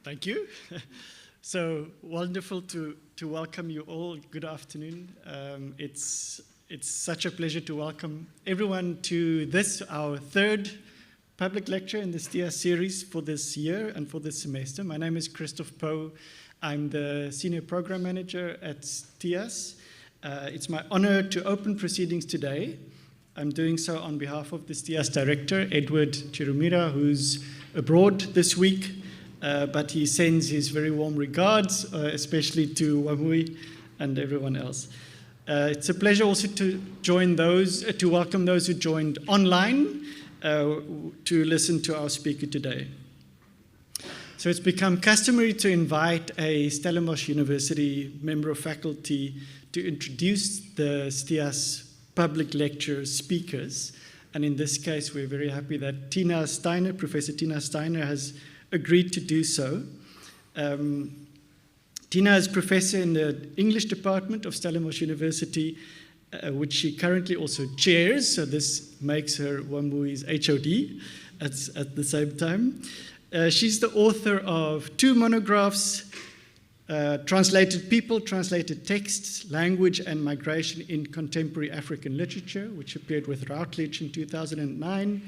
Thank you. So wonderful to welcome you all. Good afternoon. It's such a pleasure to welcome everyone to this, our third public lecture in the STIAS series for this year and for this semester. My name is Christoph Poe. I'm the Senior Program Manager at STIAS. It's my honor to open proceedings today. I'm doing so on behalf of the STIAS Director, Edward Chirumira, who's abroad this week, but he sends his very warm regards, especially to Wamuwi and everyone else. It's a pleasure also to welcome those who joined online to listen to our speaker today. So it's become customary to invite a Stellenbosch University member of faculty to introduce the STIAS public lecture speakers. And in this case, we're very happy that Professor Tina Steiner has agreed to do so. Tina is professor in the English department of Stellenbosch University, which she currently also chairs, so this makes her Wamuwi's HOD at the same time. She's the author of 2 monographs, Translated People, Translated Texts, Language and Migration in Contemporary African Literature, which appeared with Routledge in 2009,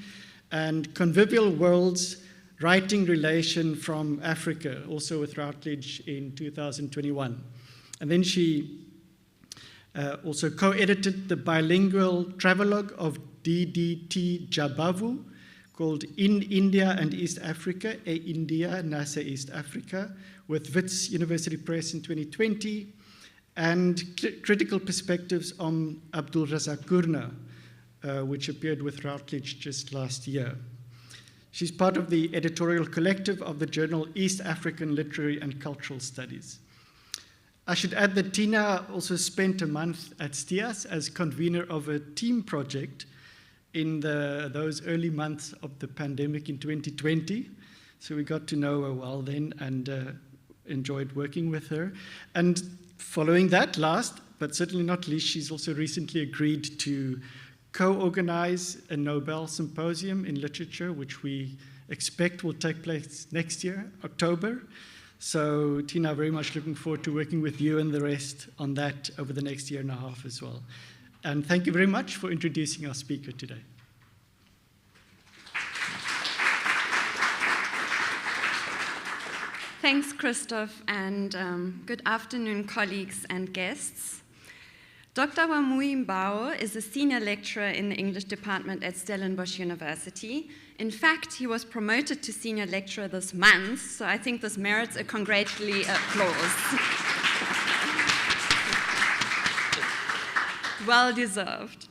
and Convivial Worlds, Writing Relation from Africa, also with Routledge in 2021. And then she also co-edited the bilingual travelogue of D.D.T. Jabavu, called In India and East Africa, A India, Nasa East Africa, with Wits University Press in 2020, and Critical Perspectives on Abdul Razak Gurna, which appeared with Routledge just last year. She's part of the editorial collective of the journal East African Literary and Cultural Studies. I should add that Tina also spent a month at STIAS as convener of a team project in those early months of the pandemic in 2020. So we got to know her well then and enjoyed working with her. And following that, last but certainly not least, she's also recently agreed to co-organize a Nobel Symposium in Literature, which we expect will take place next year, October. So Tina, very much looking forward to working with you and the rest on that over the next year and a half as well. And thank you very much for introducing our speaker today. Thanks, Christoph, and good afternoon, colleagues and guests. Dr. Wamuwi Mbao is a senior lecturer in the English department at Stellenbosch University. In fact, he was promoted to senior lecturer this month, so I think this merits a congratulatory applause. Well deserved.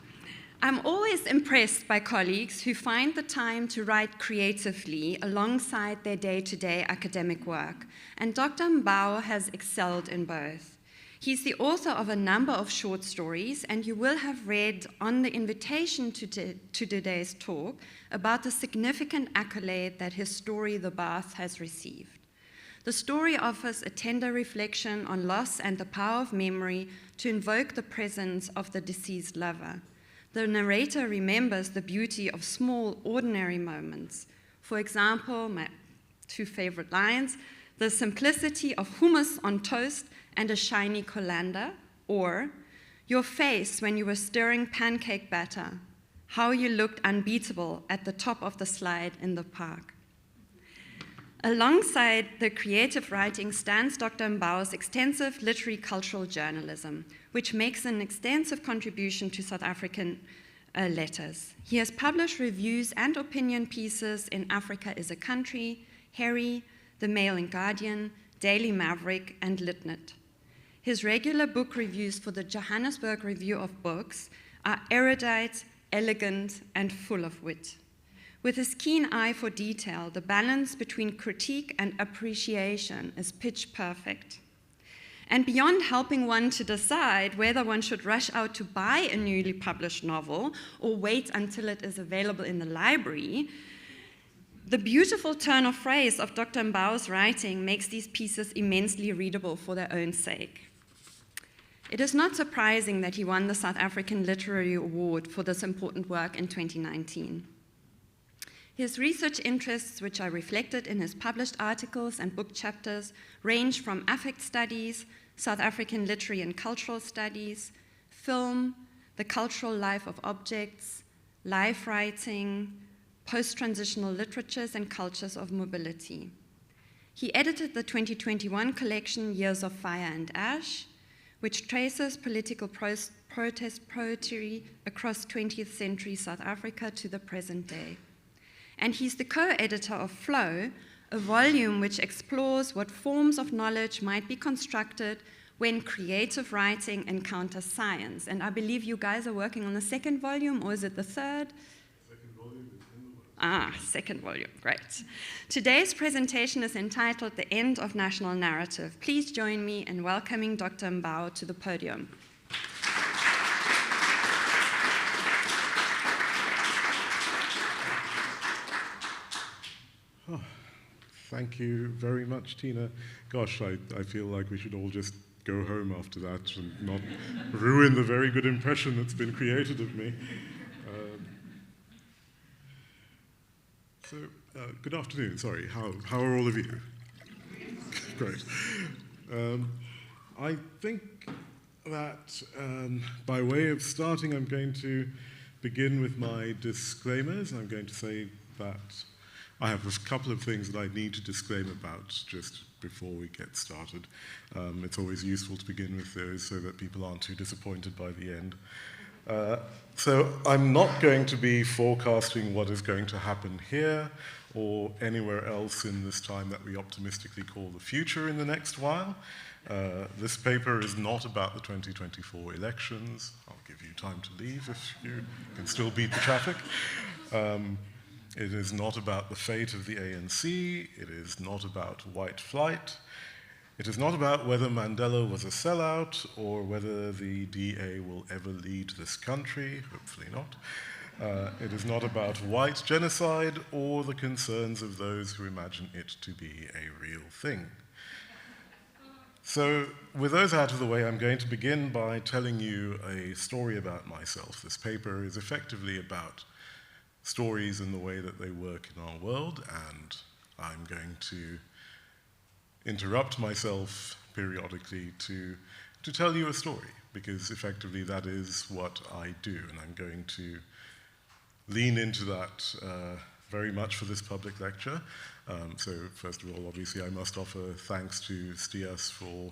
I'm always impressed by colleagues who find the time to write creatively alongside their day-to-day academic work, and Dr. Mbao has excelled in both. He's the author of a number of short stories, and you will have read on the invitation to today's talk about the significant accolade that his story, The Bath, has received. The story offers a tender reflection on loss and the power of memory to invoke the presence of the deceased lover. The narrator remembers the beauty of small, ordinary moments. For example, my 2 favorite lines, the simplicity of hummus on toast and a shiny colander, or your face when you were stirring pancake batter, how you looked unbeatable at the top of the slide in the park. Alongside the creative writing stands Dr. Mbao's extensive literary cultural journalism, which makes an extensive contribution to South African letters. He has published reviews and opinion pieces in Africa is a Country, Harry, The Mail and Guardian, Daily Maverick, and Litnet. His regular book reviews for the Johannesburg Review of Books are erudite, elegant, and full of wit. With his keen eye for detail, the balance between critique and appreciation is pitch perfect. And beyond helping one to decide whether one should rush out to buy a newly published novel or wait until it is available in the library, the beautiful turn of phrase of Dr. Mbao's writing makes these pieces immensely readable for their own sake. It is not surprising that he won the South African Literary Award for this important work in 2019. His research interests, which are reflected in his published articles and book chapters, range from affect studies, South African literary and cultural studies, film, the cultural life of objects, life writing, post-transitional literatures and cultures of mobility. He edited the 2021 collection Years of Fire and Ash, which traces political protest poetry across 20th century South Africa to the present day. And he's the co-editor of Flow, a volume which explores what forms of knowledge might be constructed when creative writing encounters science. And I believe you guys are working on the second volume, or is it the third? Second volume is in the works. Second volume, great. Today's presentation is entitled The End of National Narrative. Please join me in welcoming Dr. Mbao to the podium. Thank you very much, Tina. Gosh, I feel like we should all just go home after that and not ruin the very good impression that's been created of me. Good afternoon. Sorry, how are all of you? Great. I think that by way of starting, I'm going to begin with my disclaimers. I'm going to say that I have a couple of things that I need to disclaim about just before we get started. It's always useful to begin with those so that people aren't too disappointed by the end. So I'm not going to be forecasting what is going to happen here or anywhere else in this time that we optimistically call the future in the next while. This paper is not about the 2024 elections. I'll give you time to leave if you can still beat the traffic. It is not about the fate of the ANC. It is not about white flight. It is not about whether Mandela was a sellout or whether the DA will ever lead this country, hopefully not. It is not about white genocide or the concerns of those who imagine it to be a real thing. So, with those out of the way, I'm going to begin by telling you a story about myself. This paper is effectively about stories in the way that they work in our world, and I'm going to interrupt myself periodically to tell you a story, because effectively that is what I do, and I'm going to lean into that very much for this public lecture. So first of all, obviously, I must offer thanks to STIAS for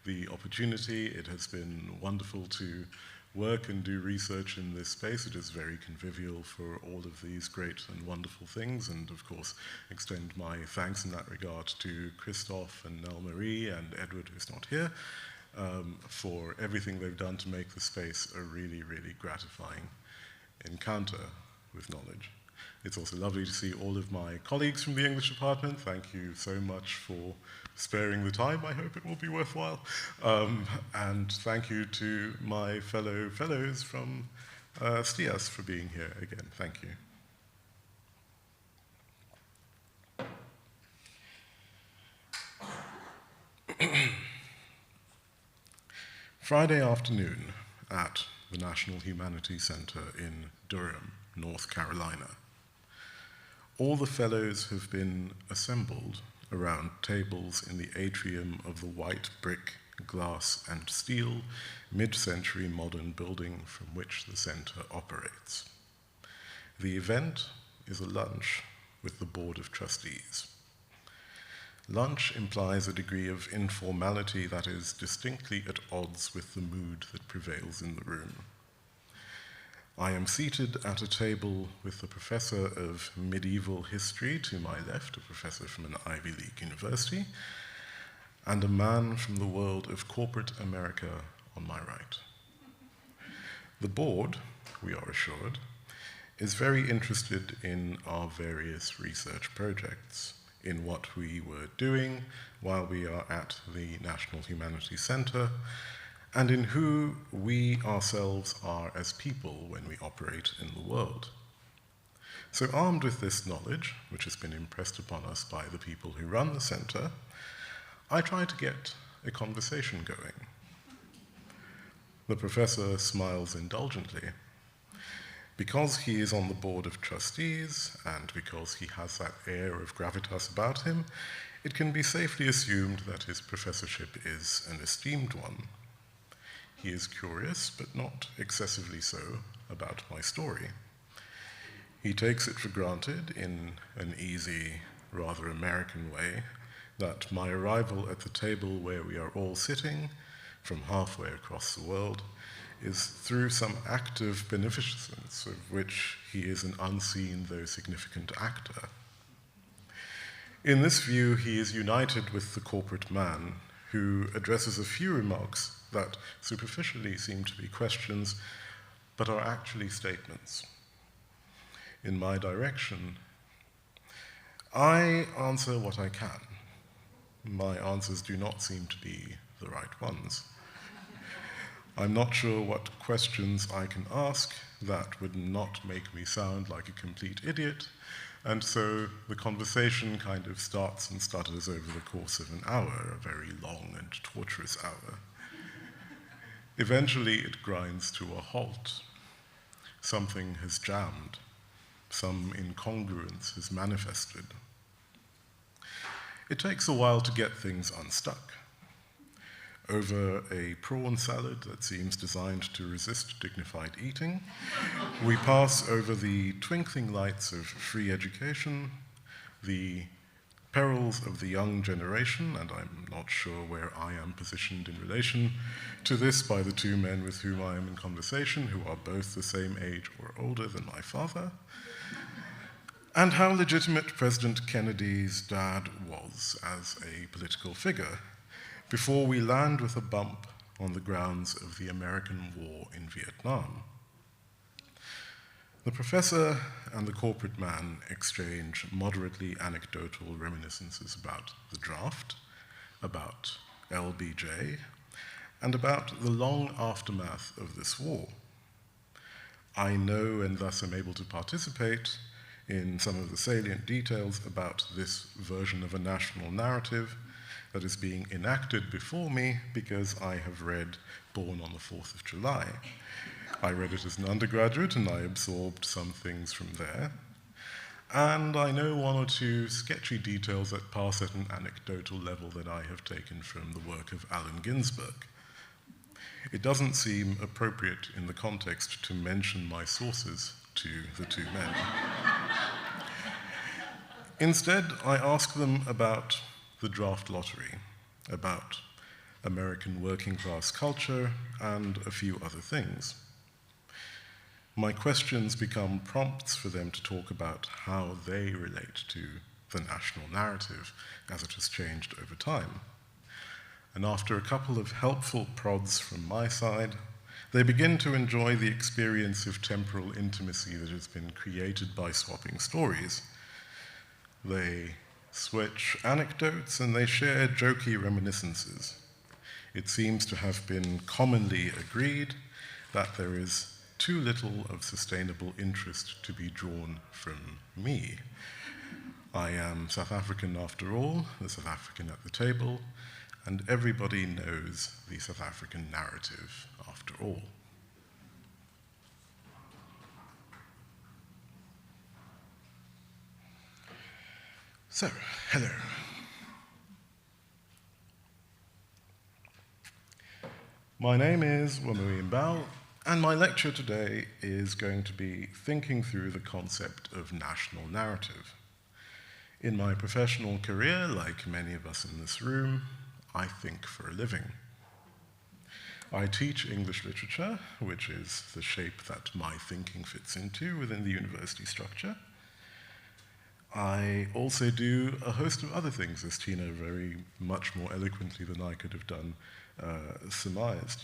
the opportunity. It has been wonderful to work and do research in this space. It is very convivial for all of these great and wonderful things, and of course extend my thanks in that regard to Christophe and Nell Marie and Edward, who's not here, for everything they've done to make the space a really, really gratifying encounter with knowledge. It's also lovely to see all of my colleagues from the English department. Thank you so much for sparing the time. I hope it will be worthwhile. And thank you to my fellows from STIAS for being here again. Thank you. Friday afternoon at the National Humanities Center in Durham, North Carolina. All the fellows have been assembled around tables in the atrium of the white brick, glass, and steel mid-century modern building from which the center operates. The event is a lunch with the Board of Trustees. Lunch implies a degree of informality that is distinctly at odds with the mood that prevails in the room. I am seated at a table with the professor of medieval history to my left, a professor from an Ivy League university, and a man from the world of corporate America on my right. The board, we are assured, is very interested in our various research projects, in what we were doing while we are at the National Humanities Center, and in who we ourselves are as people when we operate in the world. So armed with this knowledge, which has been impressed upon us by the people who run the center, I try to get a conversation going. The professor smiles indulgently. Because he is on the board of trustees, and because he has that air of gravitas about him, it can be safely assumed that his professorship is an esteemed one. He is curious, but not excessively so, about my story. He takes it for granted, in an easy, rather American way, that my arrival at the table where we are all sitting, from halfway across the world, is through some act of beneficence of which he is an unseen though significant actor. In this view, he is united with the corporate man, who addresses a few remarks that superficially seem to be questions, but are actually statements. In my direction, I answer what I can. My answers do not seem to be the right ones. I'm not sure what questions I can ask that would not make me sound like a complete idiot, and so the conversation kind of starts and stutters over the course of an hour, a very long and torturous hour. Eventually it grinds to a halt. Something has jammed. Some incongruence has manifested. It takes a while to get things unstuck. Over a prawn salad that seems designed to resist dignified eating, we pass over the twinkling lights of free education, the perils of the young generation, and I'm not sure where I am positioned in relation to this by the two men with whom I am in conversation, who are both the same age or older than my father, and how legitimate President Kennedy's dad was as a political figure, before we land with a bump on the grounds of the American war in Vietnam. The professor and the corporate man exchange moderately anecdotal reminiscences about the draft, about LBJ, and about the long aftermath of this war. I know and thus am able to participate in some of the salient details about this version of a national narrative that is being enacted before me because I have read Born on the 4th of July. I read it as an undergraduate and I absorbed some things from there. And I know one or two sketchy details that pass at an anecdotal level that I have taken from the work of Allen Ginsberg. It doesn't seem appropriate in the context to mention my sources to the two men. Instead, I ask them about the draft lottery, about American working class culture, and a few other things. My questions become prompts for them to talk about how they relate to the national narrative as it has changed over time. And after a couple of helpful prods from my side, they begin to enjoy the experience of temporal intimacy that has been created by swapping stories. They switch anecdotes and they share jokey reminiscences. It seems to have been commonly agreed that there is too little of sustainable interest to be drawn from me. I am South African after all, the South African at the table, and everybody knows the South African narrative after all. So, hello. My name is Wamuwi Mbao, and my lecture today is going to be thinking through the concept of national narrative. In my professional career, like many of us in this room, I think for a living. I teach English literature, which is the shape that my thinking fits into within the university structure. I also do a host of other things, as Tina very much more eloquently than I could have done surmised.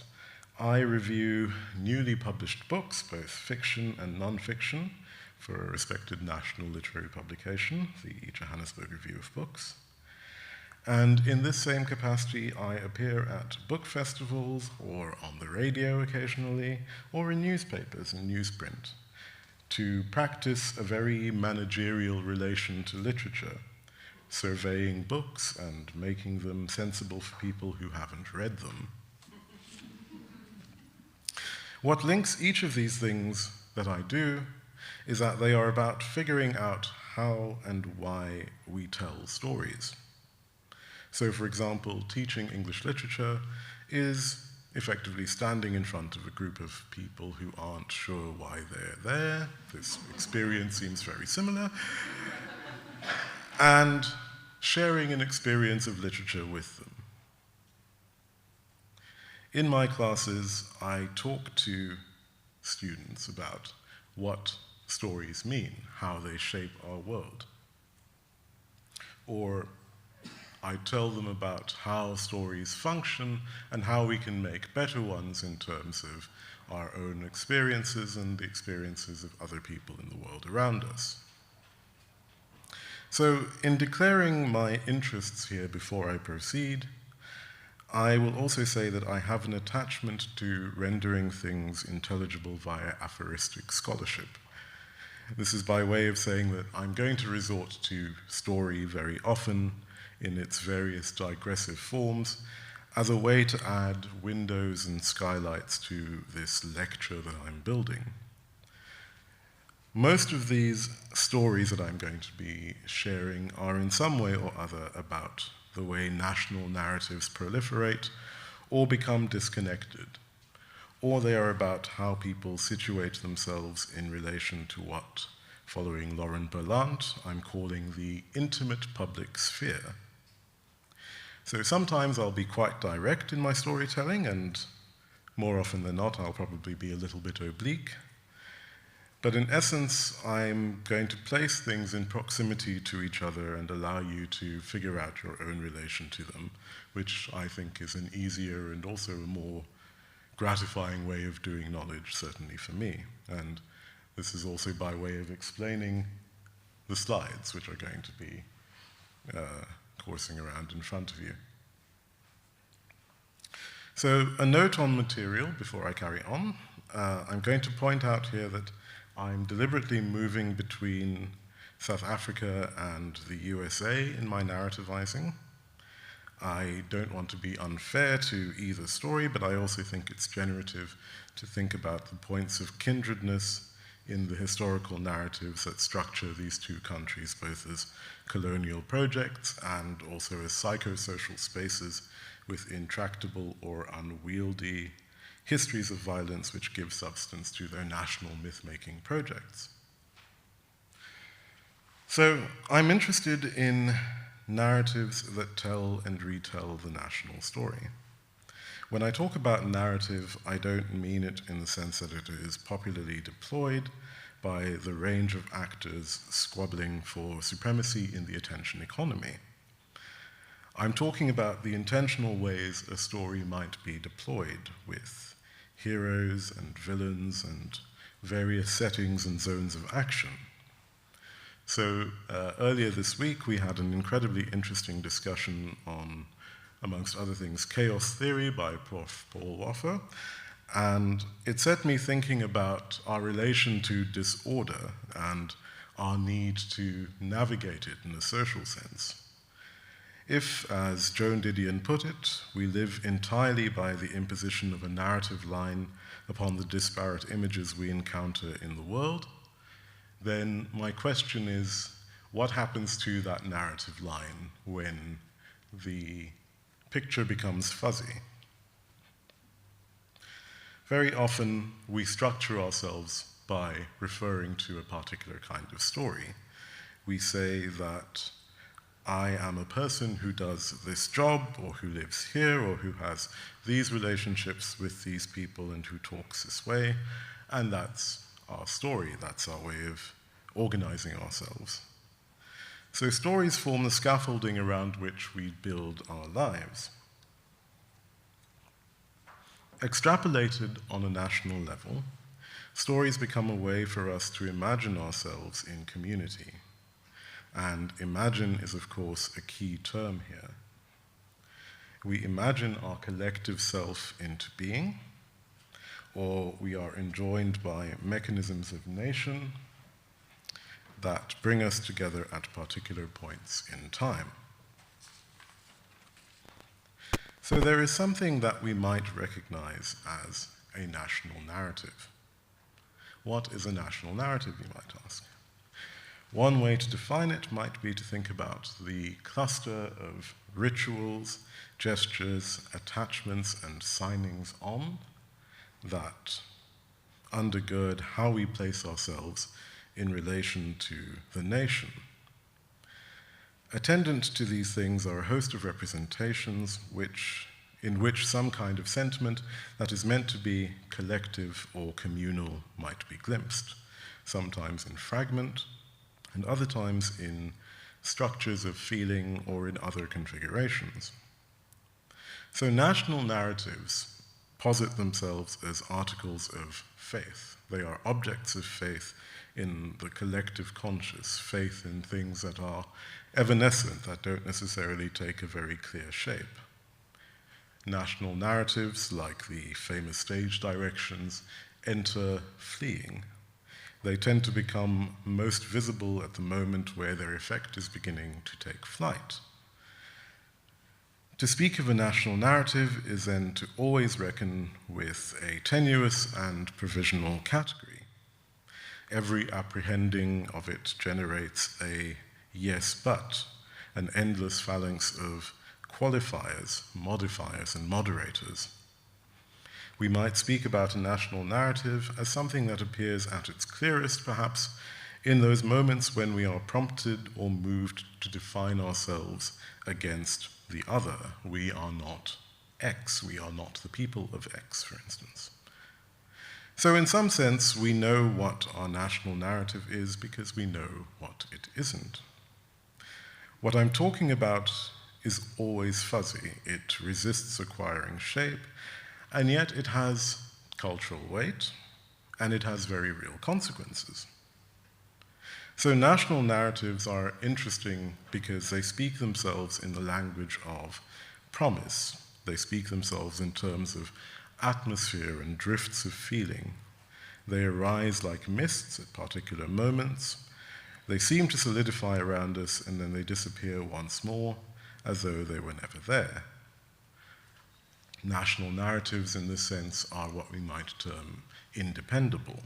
I review newly published books, both fiction and non-fiction, for a respected national literary publication, the Johannesburg Review of Books. And in this same capacity, I appear at book festivals or on the radio occasionally, or in newspapers and newsprint, to practice a very managerial relation to literature, surveying books and making them sensible for people who haven't read them. What links each of these things that I do is that they are about figuring out how and why we tell stories. So, for example, teaching English literature is effectively standing in front of a group of people who aren't sure why they're there. This experience seems very similar. And sharing an experience of literature with them. In my classes, I talk to students about what stories mean, how they shape our world. Or I tell them about how stories function and how we can make better ones in terms of our own experiences and the experiences of other people in the world around us. So, in declaring my interests here before I proceed, I will also say that I have an attachment to rendering things intelligible via aphoristic scholarship. This is by way of saying that I'm going to resort to story very often in its various digressive forms as a way to add windows and skylights to this lecture that I'm building. Most of these stories that I'm going to be sharing are in some way or other about the way national narratives proliferate or become disconnected, or they are about how people situate themselves in relation to what, following Lauren Berlant, I'm calling the intimate public sphere. So sometimes I'll be quite direct in my storytelling, and more often than not, I'll probably be a little bit oblique. But in essence, I'm going to place things in proximity to each other and allow you to figure out your own relation to them, which I think is an easier and also a more gratifying way of doing knowledge, certainly for me. And this is also by way of explaining the slides, which are going to be coursing around in front of you. So, a note on material before I carry on. I'm going to point out here that I'm deliberately moving between South Africa and the USA in my narrativizing. I don't want to be unfair to either story, but I also think it's generative to think about the points of kindredness in the historical narratives that structure these two countries, both as colonial projects and also as psychosocial spaces with intractable or unwieldy histories of violence which give substance to their national myth-making projects. So I'm interested in narratives that tell and retell the national story. When I talk about narrative, I don't mean it in the sense that it is popularly deployed by the range of actors squabbling for supremacy in the attention economy. I'm talking about the intentional ways a story might be deployed with heroes and villains and various settings and zones of action. So earlier this week, we had an incredibly interesting discussion on, amongst other things, chaos theory by Prof. Paul Waffer, and it set me thinking about our relation to disorder and our need to navigate it in a social sense. If, as Joan Didion put it, we live entirely by the imposition of a narrative line upon the disparate images we encounter in the world, then my question is, what happens to that narrative line when the picture becomes fuzzy? Very often, we structure ourselves by referring to a particular kind of story. We say that I am a person who does this job, or who lives here, or who has these relationships with these people and who talks this way, and that's our story, that's our way of organizing ourselves. So stories form the scaffolding around which we build our lives. Extrapolated on a national level, stories become a way for us to imagine ourselves in community. And imagine is, of course, a key term here. We imagine our collective self into being, or we are enjoined by mechanisms of nation that bring us together at particular points in time. So there is something that we might recognize as a national narrative. what is a national narrative, you might ask? One way to define it might be to think about the cluster of rituals, gestures, attachments, and signings on that undergird how we place ourselves in relation to the nation. Attendant to these things are a host of representations in which some kind of sentiment that is meant to be collective or communal might be glimpsed, sometimes in fragment, and other times in structures of feeling or in other configurations. So national narratives posit themselves as articles of faith. They are objects of faith in the collective conscious, faith in things that are evanescent, that don't necessarily take a very clear shape. National narratives, like the famous stage directions, enter fleeing. They tend to become most visible at the moment where their effect is beginning to take flight. To speak of a national narrative is then to always reckon with a tenuous and provisional category. Every apprehending of it generates a yes but, an endless phalanx of qualifiers, modifiers, and moderators. We might speak about a national narrative as something that appears at its clearest, perhaps, in those moments when we are prompted or moved to define ourselves against the other. We are not X, we are not the people of X, for instance. So in some sense, we know what our national narrative is because we know what it isn't. What I'm talking about is always fuzzy. It resists acquiring shape, and yet it has cultural weight, and it has very real consequences. So national narratives are interesting because they speak themselves in the language of promise. They speak themselves in terms of atmosphere and drifts of feeling. They arise like mists at particular moments. They seem to solidify around us, and then they disappear once more, as though they were never there. National narratives, in this sense, are what we might term independable.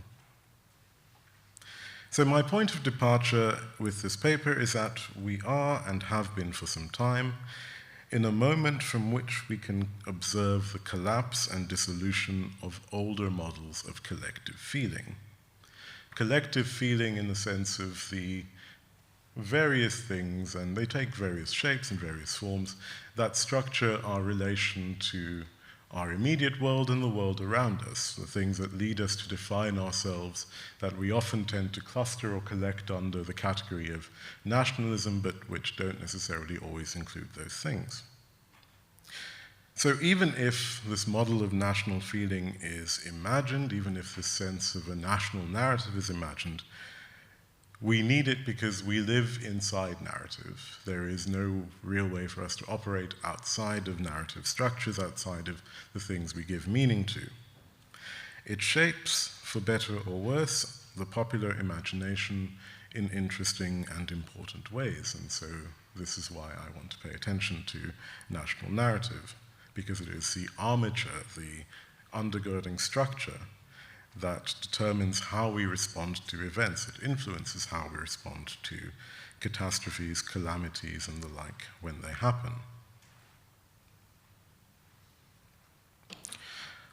So my point of departure with this paper is that we are, and have been for some time, in a moment from which we can observe the collapse and dissolution of older models of collective feeling. Collective feeling in the sense of the various things, and they take various shapes and various forms, that structure our relation to our immediate world and the world around us, the things that lead us to define ourselves, that we often tend to cluster or collect under the category of nationalism, but which don't necessarily always include those things. So even if this model of national feeling is imagined, even if this sense of a national narrative is imagined, we need it because we live inside narrative. There is no real way for us to operate outside of narrative structures, outside of the things we give meaning to. It shapes, for better or worse, the popular imagination in interesting and important ways, and so this is why I want to pay attention to national narrative, because it is the armature, the undergirding structure that determines how we respond to events. It influences how we respond to catastrophes, calamities, and the like when they happen.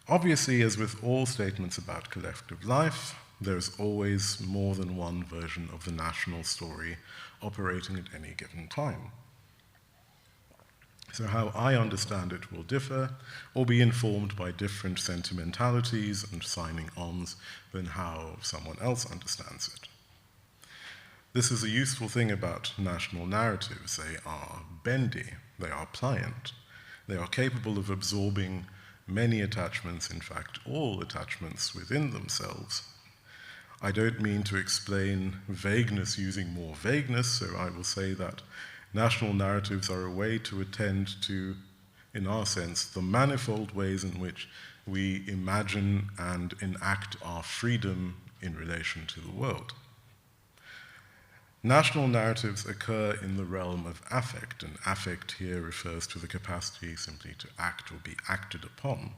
Obviously, as with all statements about collective life, there's always more than one version of the national story operating at any given time. So how I understand it will differ or be informed by different sentimentalities and signing-ons than how someone else understands it. This is a useful thing about national narratives. They are bendy, they are pliant, they are capable of absorbing many attachments, in fact, all attachments within themselves. I don't mean to explain vagueness using more vagueness, so I will say that national narratives are a way to attend to, in our sense, the manifold ways in which we imagine and enact our freedom in relation to the world. National narratives occur in the realm of affect, and affect here refers to the capacity simply to act or be acted upon.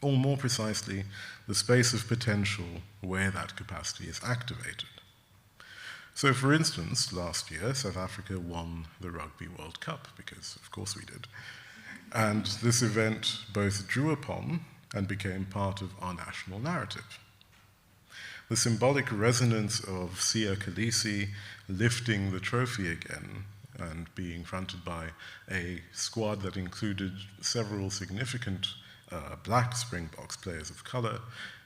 or more precisely, the space of potential where that capacity is activated. So, for instance, last year, South Africa won the Rugby World Cup, because of course we did. And this event both drew upon and became part of our national narrative. The symbolic resonance of Siya Kolisi lifting the trophy again and being fronted by a squad that included several significant black Springboks players of colour,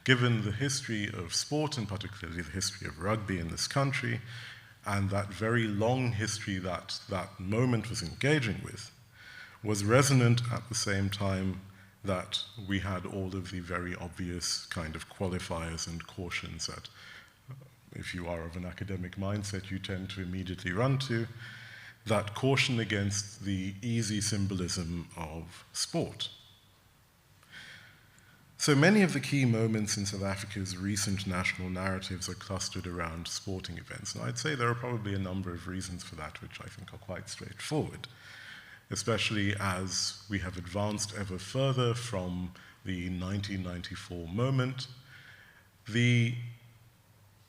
given the history of sport and particularly the history of rugby in this country, and that very long history that that moment was engaging with, was resonant at the same time that we had all of the very obvious kind of qualifiers and cautions that, if you are of an academic mindset, you tend to immediately run to, that caution against the easy symbolism of sport. So many of the key moments in South Africa's recent national narratives are clustered around sporting events. And I'd say there are probably a number of reasons for that, which I think are quite straightforward, especially as we have advanced ever further from the 1994 moment. The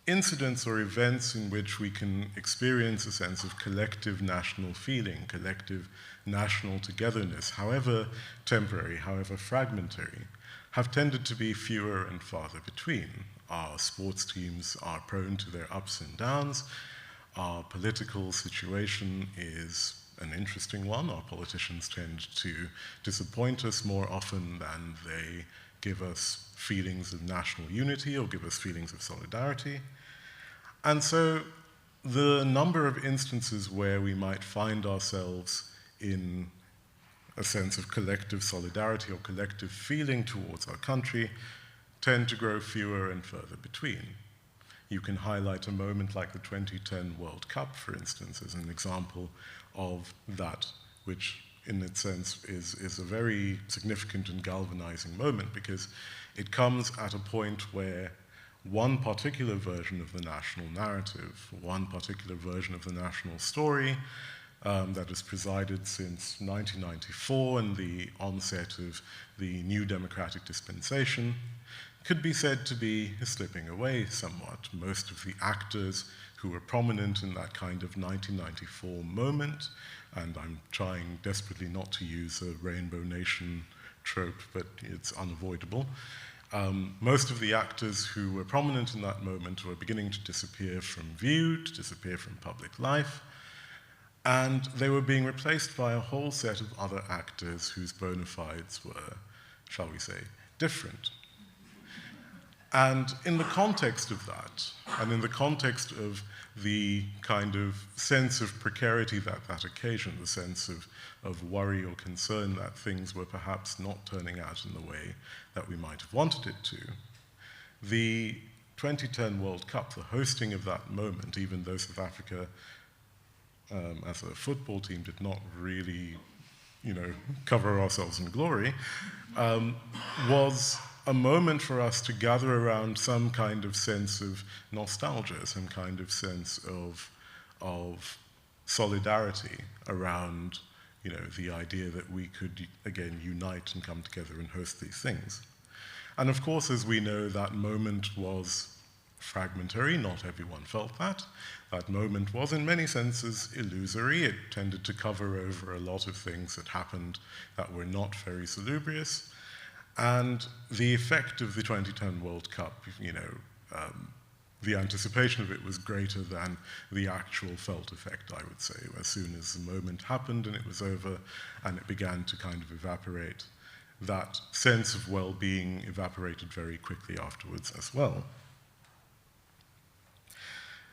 incidents or events in which we can experience a sense of collective national feeling, collective national togetherness, however temporary, however fragmentary, have tended to be fewer and farther between. Our sports teams are prone to their ups and downs. Our political situation is an interesting one. Our politicians tend to disappoint us more often than they give us feelings of national unity or give us feelings of solidarity. And so the number of instances where we might find ourselves in a sense of collective solidarity or collective feeling towards our country tend to grow fewer and further between. You can highlight a moment like the 2010 World Cup, for instance, as an example of that, which in its sense is a very significant and galvanizing moment, because it comes at a point where one particular version of the national narrative, one particular version of the national story that has presided since 1994 and the onset of the new democratic dispensation, could be said to be slipping away somewhat. Most of the actors who were prominent in that kind of 1994 moment, and I'm trying desperately not to use a Rainbow Nation trope, but it's unavoidable. Most of the actors who were prominent in that moment were beginning to disappear from view, to disappear from public life, and they were being replaced by a whole set of other actors whose bona fides were, shall we say, different. And in the context of that, and in the context of the kind of sense of precarity that occasioned, the sense of worry or concern that things were perhaps not turning out in the way that we might have wanted it to, the 2010 World Cup, the hosting of that moment, even though South Africa as a football team did not really, cover ourselves in glory, was a moment for us to gather around some kind of sense of nostalgia, some kind of sense of solidarity around, the idea that we could, again, unite and come together and host these things. And of course, as we know, that moment was fragmentary. Not everyone felt that. That moment was, in many senses, illusory. It tended to cover over a lot of things that happened that were not very salubrious. And the effect of the 2010 World Cup, the anticipation of it was greater than the actual felt effect, I would say. As soon as the moment happened and it was over and it began to kind of evaporate, that sense of well-being evaporated very quickly afterwards as well.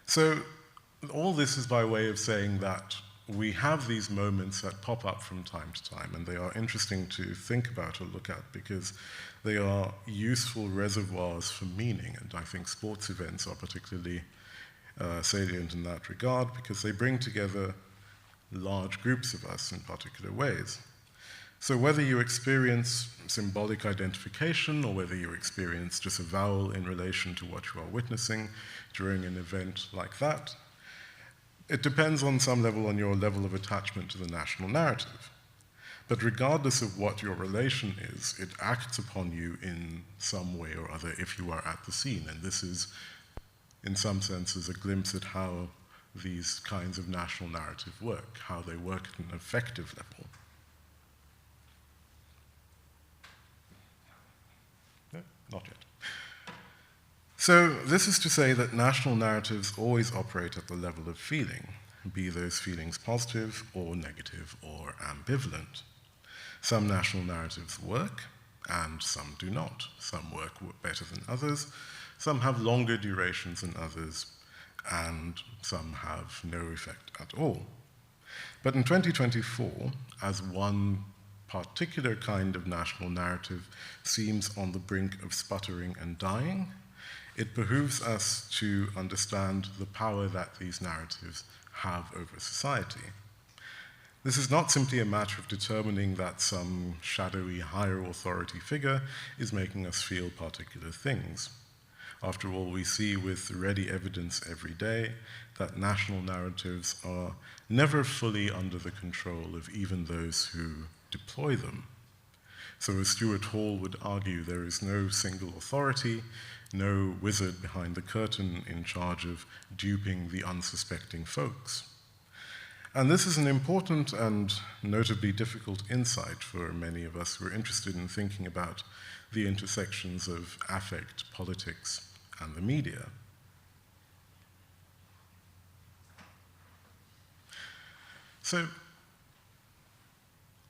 So all this is by way of saying that we have these moments that pop up from time to time, and they are interesting to think about or look at because they are useful reservoirs for meaning, and I think sports events are particularly salient in that regard because they bring together large groups of us in particular ways. So whether you experience symbolic identification or whether you experience disavowal in relation to what you are witnessing during an event like that, it depends on some level on your level of attachment to the national narrative. But regardless of what your relation is, it acts upon you in some way or other if you are at the scene. And this is, in some senses, a glimpse at how these kinds of national narrative work, how they work at an affective level. No, not yet. So this is to say that national narratives always operate at the level of feeling, be those feelings positive or negative or ambivalent. Some national narratives work, and some do not. Some work better than others, some have longer durations than others, and some have no effect at all. But in 2024, as one particular kind of national narrative seems on the brink of sputtering and dying, it behooves us to understand the power that these narratives have over society. This is not simply a matter of determining that some shadowy higher authority figure is making us feel particular things. After all, we see with ready evidence every day that national narratives are never fully under the control of even those who deploy them. So as Stuart Hall would argue, there is no single authority, no wizard behind the curtain in charge of duping the unsuspecting folks. And this is an important and notably difficult insight for many of us who are interested in thinking about the intersections of affect, politics, and the media. So,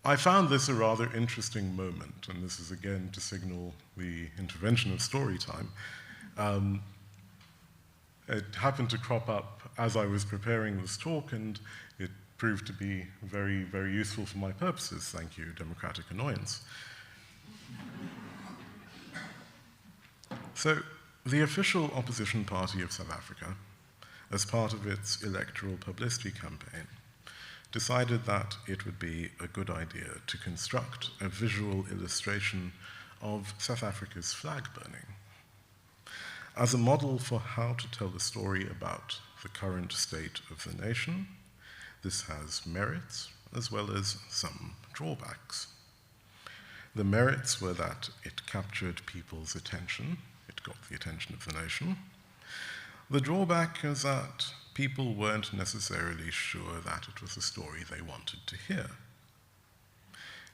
I found this a rather interesting moment, and this is again to signal the intervention of story time. It happened to crop up as I was preparing this talk, and it proved to be very, very useful for my purposes. Thank you, democratic annoyance. So, the official opposition party of South Africa, as part of its electoral publicity campaign, decided that it would be a good idea to construct a visual illustration of South Africa's flag burning as a model for how to tell a story about the current state of the nation. This has merits as well as some drawbacks. The merits were that it captured people's attention, it got the attention of the nation. The drawback is that people weren't necessarily sure that it was a story they wanted to hear.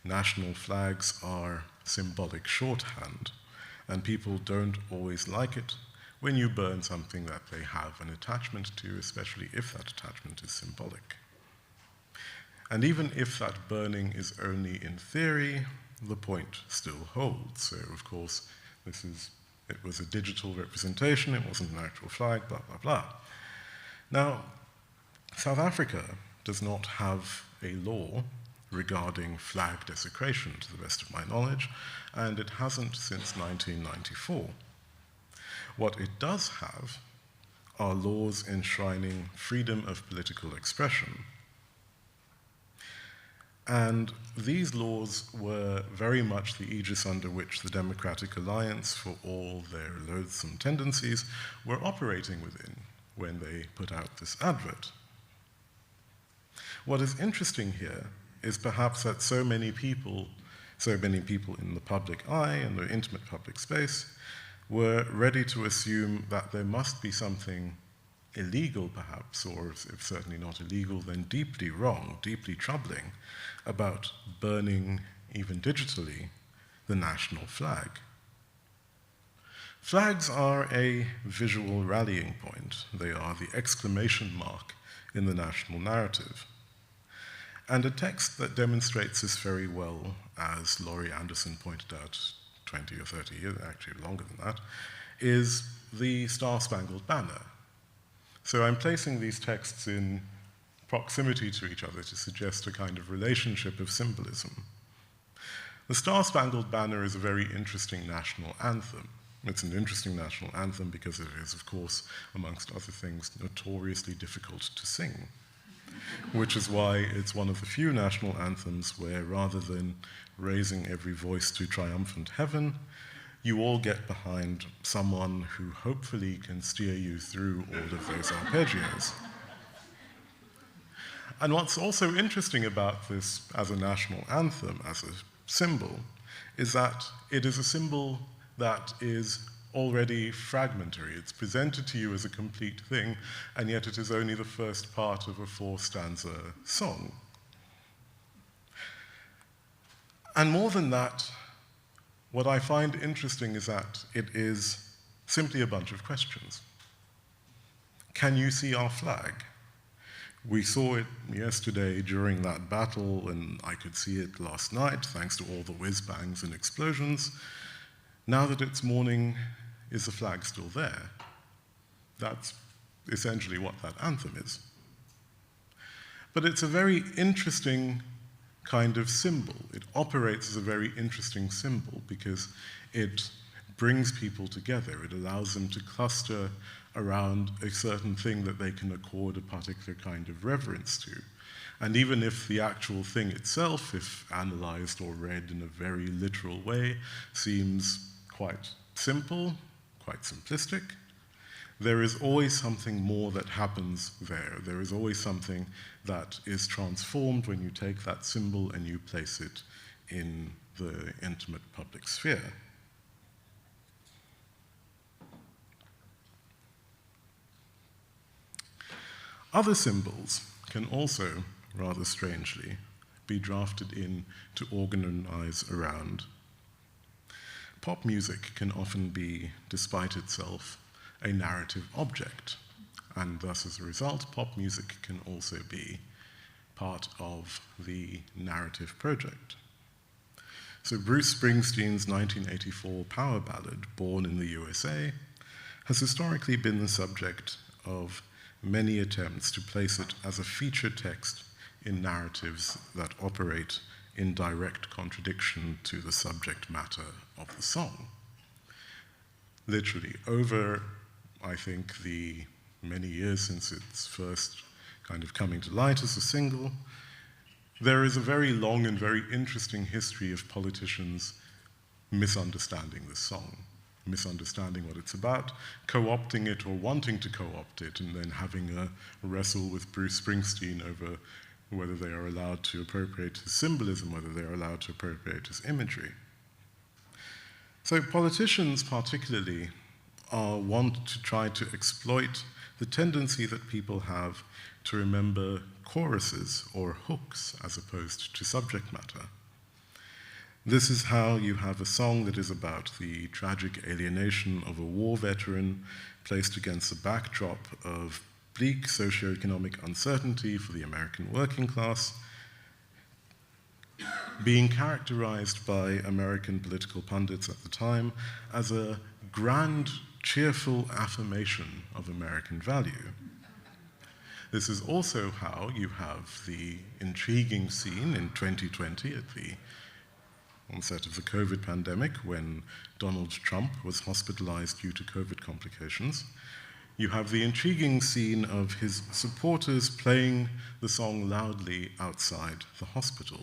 National flags are symbolic shorthand, and people don't always like it when you burn something that they have an attachment to, especially if that attachment is symbolic. And even if that burning is only in theory, the point still holds. So, of course, it was a digital representation, it wasn't an actual flag, blah, blah, blah. Now, South Africa does not have a law regarding flag desecration, to the best of my knowledge, and it hasn't since 1994. What it does have are laws enshrining freedom of political expression. And these laws were very much the aegis under which the Democratic Alliance, for all their loathsome tendencies, were operating within when they put out this advert. What is interesting here is perhaps that so many people in the public eye and the intimate public space were ready to assume that there must be something illegal perhaps, or if certainly not illegal, then deeply wrong, deeply troubling, about burning, even digitally, the national flag. Flags are a visual rallying point. They are the exclamation mark in the national narrative. And a text that demonstrates this very well, as Laurie Anderson pointed out 20 or 30 years, actually longer than that, is the Star-Spangled Banner. So I'm placing these texts in proximity to each other to suggest a kind of relationship of symbolism. The Star-Spangled Banner is a very interesting national anthem. It's an interesting national anthem because it is, of course, amongst other things, notoriously difficult to sing, which is why it's one of the few national anthems where, rather than raising every voice to triumphant heaven, you all get behind someone who hopefully can steer you through all of those arpeggios. And what's also interesting about this as a national anthem, as a symbol, is that it is a symbol that is already fragmentary. It's presented to you as a complete thing, and yet it is only the first part of a 4-stanza song. And more than that, what I find interesting is that it is simply a bunch of questions. Can you see our flag? We saw it yesterday during that battle, and I could see it last night, thanks to all the whiz-bangs and explosions. Now that it's morning, is the flag still there? That's essentially what that anthem is. But it's a very interesting kind of symbol. It operates as a very interesting symbol because it brings people together. It allows them to cluster around a certain thing that they can accord a particular kind of reverence to. And even if the actual thing itself, if analyzed or read in a very literal way, seems quite simple, quite simplistic, there is always something more that happens there. There is always something that is transformed when you take that symbol and you place it in the intimate public sphere. Other symbols can also, rather strangely, be drafted in to organize around. Pop music can often be, despite itself, a narrative object, and thus as a result, pop music can also be part of the narrative project. So Bruce Springsteen's 1984 power ballad, Born in the USA, has historically been the subject of many attempts to place it as a feature text in narratives that operate in direct contradiction to the subject matter of the song. Literally, over, I think, the many years since its first kind of coming to light as a single, there is a very long and very interesting history of politicians misunderstanding this song, misunderstanding what it's about, co-opting it or wanting to co-opt it, and then having a wrestle with Bruce Springsteen over whether they are allowed to appropriate his symbolism, whether they are allowed to appropriate his imagery. So politicians particularly want to try to exploit the tendency that people have to remember choruses or hooks as opposed to subject matter. This is how you have a song that is about the tragic alienation of a war veteran placed against the backdrop of bleak socioeconomic uncertainty for the American working class, being characterized by American political pundits at the time as a grand, cheerful affirmation of American value. This is also how you have the intriguing scene in 2020 at the onset of the COVID pandemic when Donald Trump was hospitalized due to COVID complications. You have the intriguing scene of his supporters playing the song loudly outside the hospital.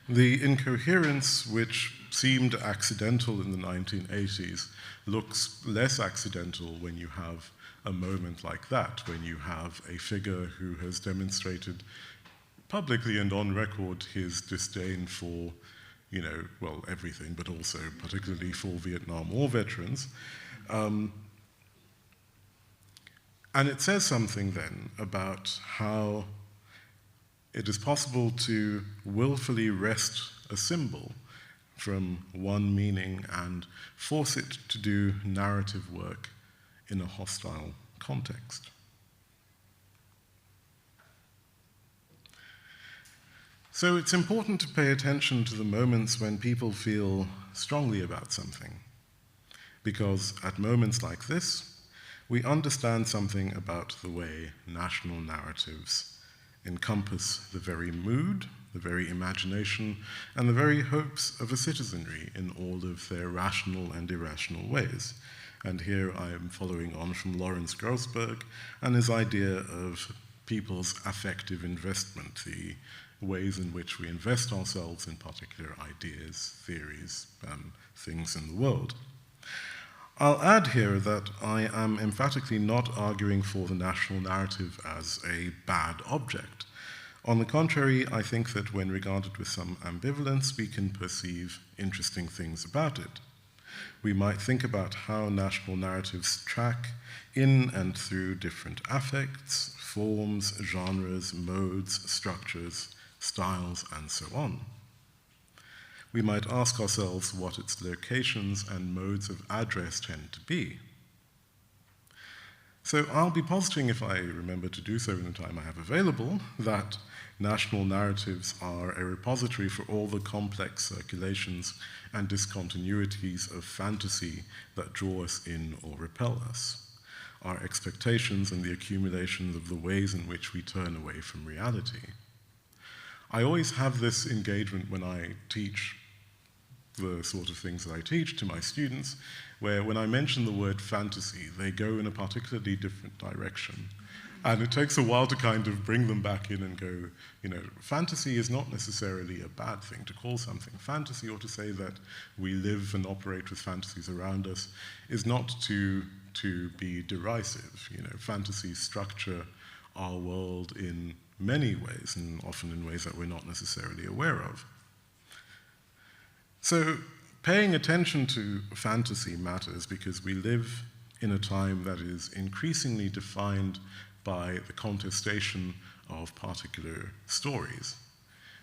The incoherence, which seemed accidental in the 1980s, looks less accidental when you have a moment like that, when you have a figure who has demonstrated publicly and on record his disdain for, well, everything, but also particularly for Vietnam War veterans. And it says something then about how it is possible to willfully wrest a symbol from one meaning and force it to do narrative work in a hostile context. So it's important to pay attention to the moments when people feel strongly about something, because at moments like this, we understand something about the way national narratives encompass the very mood, the very imagination, and the very hopes of a citizenry in all of their rational and irrational ways. And here I am following on from Lawrence Grossberg and his idea of people's affective investment, the ways in which we invest ourselves in particular ideas, theories, things in the world. I'll add here that I am emphatically not arguing for the national narrative as a bad object. On the contrary, I think that when regarded with some ambivalence, we can perceive interesting things about it. We might think about how national narratives track in and through different affects, forms, genres, modes, structures, styles, and so on. We might ask ourselves what its locations and modes of address tend to be. So I'll be positing, if I remember to do so in the time I have available, that national narratives are a repository for all the complex circulations and discontinuities of fantasy that draw us in or repel us, our expectations and the accumulations of the ways in which we turn away from reality. I always have this engagement when I teach the sort of things that I teach to my students, where when I mention the word fantasy, they go in a particularly different direction. And it takes a while to kind of bring them back in and go, you know, fantasy is not necessarily a bad thing to call something fantasy, or to say that we live and operate with fantasies around us is not to be derisive. You know, fantasies structure our world in many ways, and often in ways that we're not necessarily aware of. So paying attention to fantasy matters because we live in a time that is increasingly defined by the contestation of particular stories.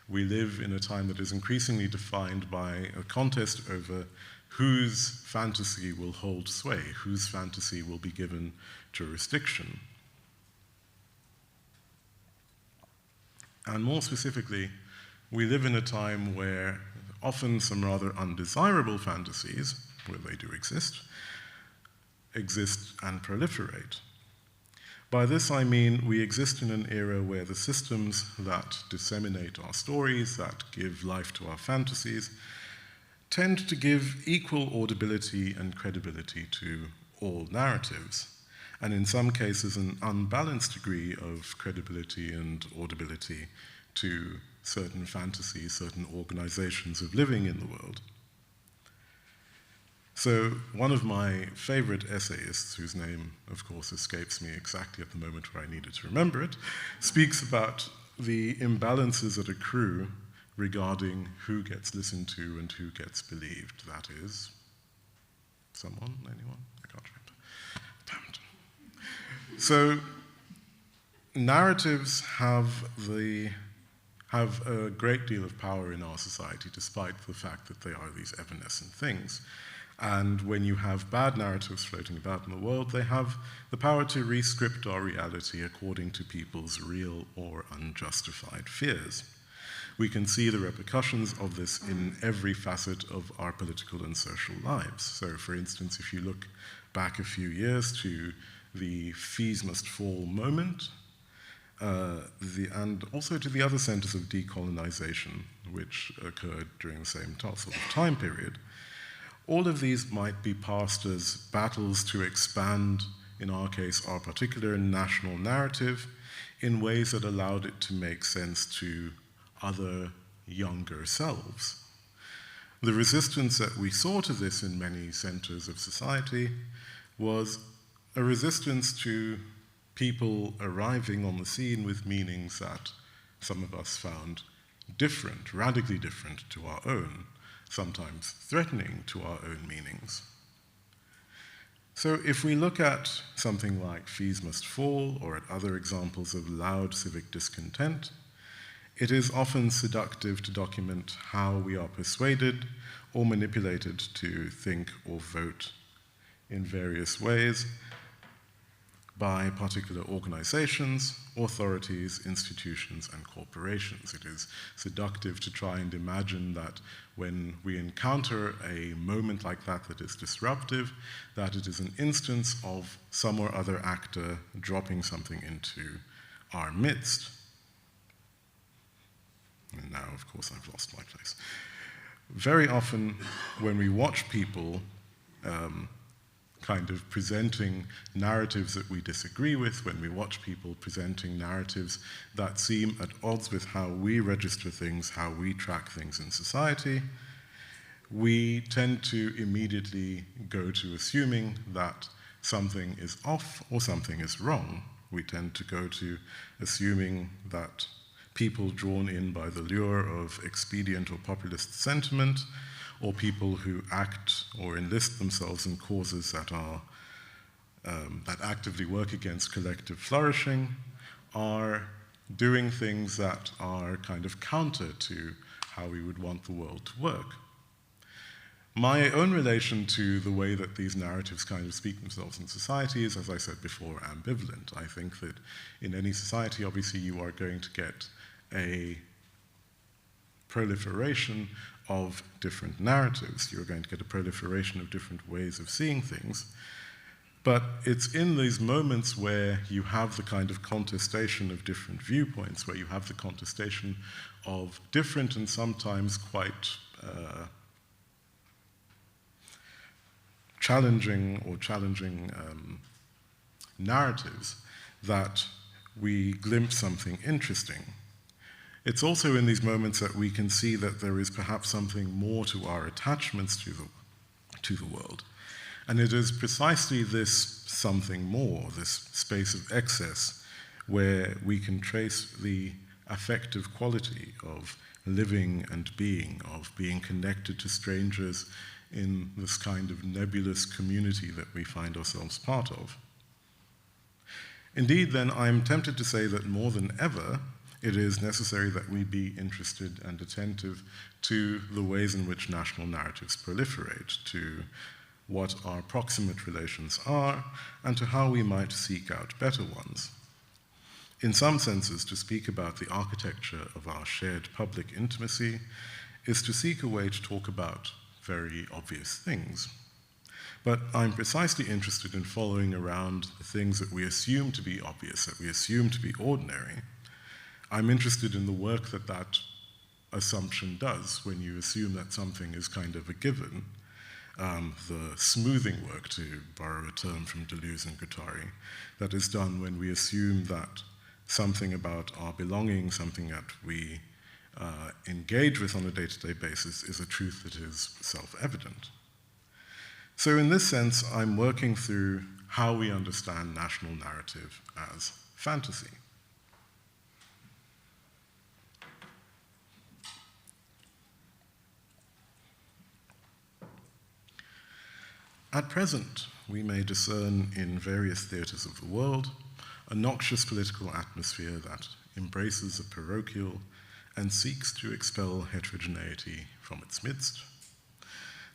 We live in a time that is increasingly defined by a contest over whose fantasy will hold sway, whose fantasy will be given jurisdiction. And more specifically, we live in a time where often some rather undesirable fantasies, where they do exist and proliferate. By this I mean we exist in an era where the systems that disseminate our stories, that give life to our fantasies, tend to give equal audibility and credibility to all narratives, and in some cases an unbalanced degree of credibility and audibility to certain fantasies, certain organizations of living in the world. So one of my favorite essayists, whose name, of course, escapes me exactly at the moment where I needed to remember it, speaks about the imbalances that accrue regarding who gets listened to and who gets believed. That is, someone, anyone? I can't remember. Damn it. So narratives have a great deal of power in our society, despite the fact that they are these evanescent things. And when you have bad narratives floating about in the world, they have the power to re-script our reality according to people's real or unjustified fears. We can see the repercussions of this in every facet of our political and social lives. So, for instance, if you look back a few years to the fees must fall moment, and also to the other centers of decolonization, which occurred during the same sort of time period. All of these might be passed as battles to expand, in our case, our particular national narrative in ways that allowed it to make sense to other younger selves. The resistance that we saw to this in many centers of society was a resistance to people arriving on the scene with meanings that some of us found different, radically different to our own, sometimes threatening to our own meanings. So if we look at something like Fees Must Fall, or at other examples of loud civic discontent, it is often seductive to document how we are persuaded or manipulated to think or vote in various ways by particular organizations, authorities, institutions, and corporations. It is seductive to try and imagine that when we encounter a moment like that that is disruptive, that it is an instance of some or other actor dropping something into our midst. And now, of course, I've lost my place. Very often, when we watch people kind of presenting narratives that we disagree with, when we watch people presenting narratives that seem at odds with how we register things, how we track things in society, we tend to immediately go to assuming that something is off or something is wrong. We tend to go to assuming that people drawn in by the lure of expedient or populist sentiment, or people who act or enlist themselves in causes that are that actively work against collective flourishing, are doing things that are kind of counter to how we would want the world to work. My own relation to the way that these narratives kind of speak themselves in society is, as I said before, ambivalent. I think that in any society, obviously, you are going to get a proliferation of different narratives. You're going to get a proliferation of different ways of seeing things. But it's in these moments where you have the kind of contestation of different viewpoints, where you have the contestation of different and sometimes quite challenging narratives, that we glimpse something interesting. It's also in these moments that we can see that there is perhaps something more to our attachments to the world. And it is precisely this something more, this space of excess, where we can trace the affective quality of living and of being connected to strangers in this kind of nebulous community that we find ourselves part of. Indeed, then, I'm tempted to say that more than ever, it is necessary that we be interested and attentive to the ways in which national narratives proliferate, to what our proximate relations are, and to how we might seek out better ones. In some senses, to speak about the architecture of our shared public intimacy is to seek a way to talk about very obvious things. But I'm precisely interested in following around the things that we assume to be obvious, that we assume to be ordinary. I'm interested in the work that that assumption does when you assume that something is kind of a given. The smoothing work, to borrow a term from Deleuze and Guattari, that is done when we assume that something about our belonging, something that we engage with on a day-to-day basis, is a truth that is self-evident. So in this sense, I'm working through how we understand national narrative as fantasy. At present, we may discern in various theatres of the world a noxious political atmosphere that embraces the parochial and seeks to expel heterogeneity from its midst.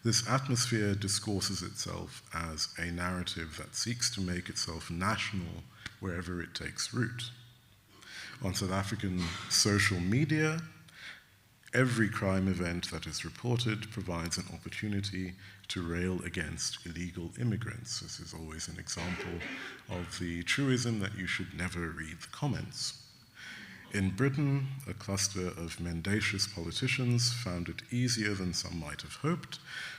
This atmosphere discourses itself as a narrative that seeks to make itself national wherever it takes root. On South African social media, every crime event that is reported provides an opportunity to rail against illegal immigrants. This is always an example of the truism that you should never read the comments. In Britain, a cluster of mendacious politicians found it easier than some might have hoped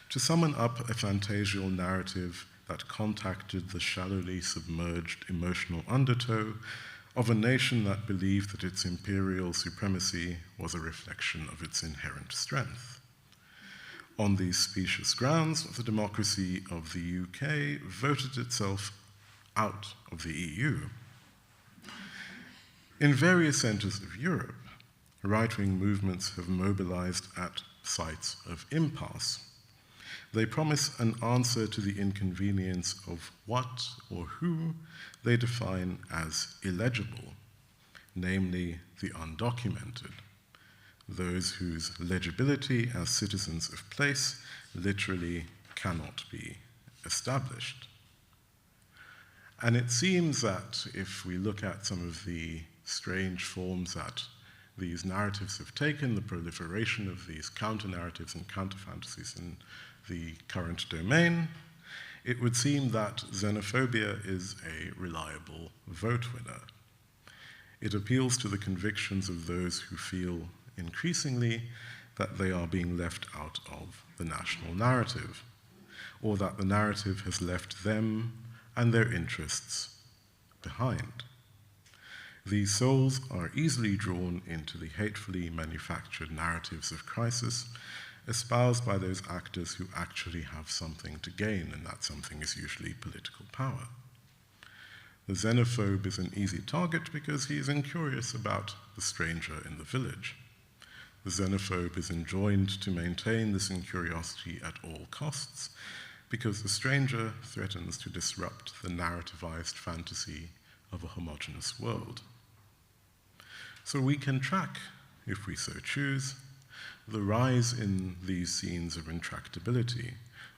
to summon up a fantasial narrative that contacted the shallowly submerged emotional undertow of a nation that believed that its imperial supremacy was a reflection of its inherent strength. On these specious grounds, the democracy of the UK voted itself out of the EU. In various centres of Europe, right-wing movements have mobilized at sites of impasse. They promise an answer to the inconvenience of what or who they define as illegible, namely the undocumented, those whose legibility as citizens of place literally cannot be established. And it seems that if we look at some of the strange forms that these narratives have taken, the proliferation of these counter-narratives and counter-fantasies in the current domain, it would seem that xenophobia is a reliable vote winner. It appeals to the convictions of those who feel increasingly that they are being left out of the national narrative, or that the narrative has left them and their interests behind. These souls are easily drawn into the hatefully manufactured narratives of crisis espoused by those actors who actually have something to gain, and that something is usually political power. The xenophobe is an easy target because he is incurious about the stranger in the village. The xenophobe is enjoined to maintain this incuriosity at all costs because the stranger threatens to disrupt the narrativized fantasy of a homogeneous world. So we can track, if we so choose, the rise in these scenes of intractability,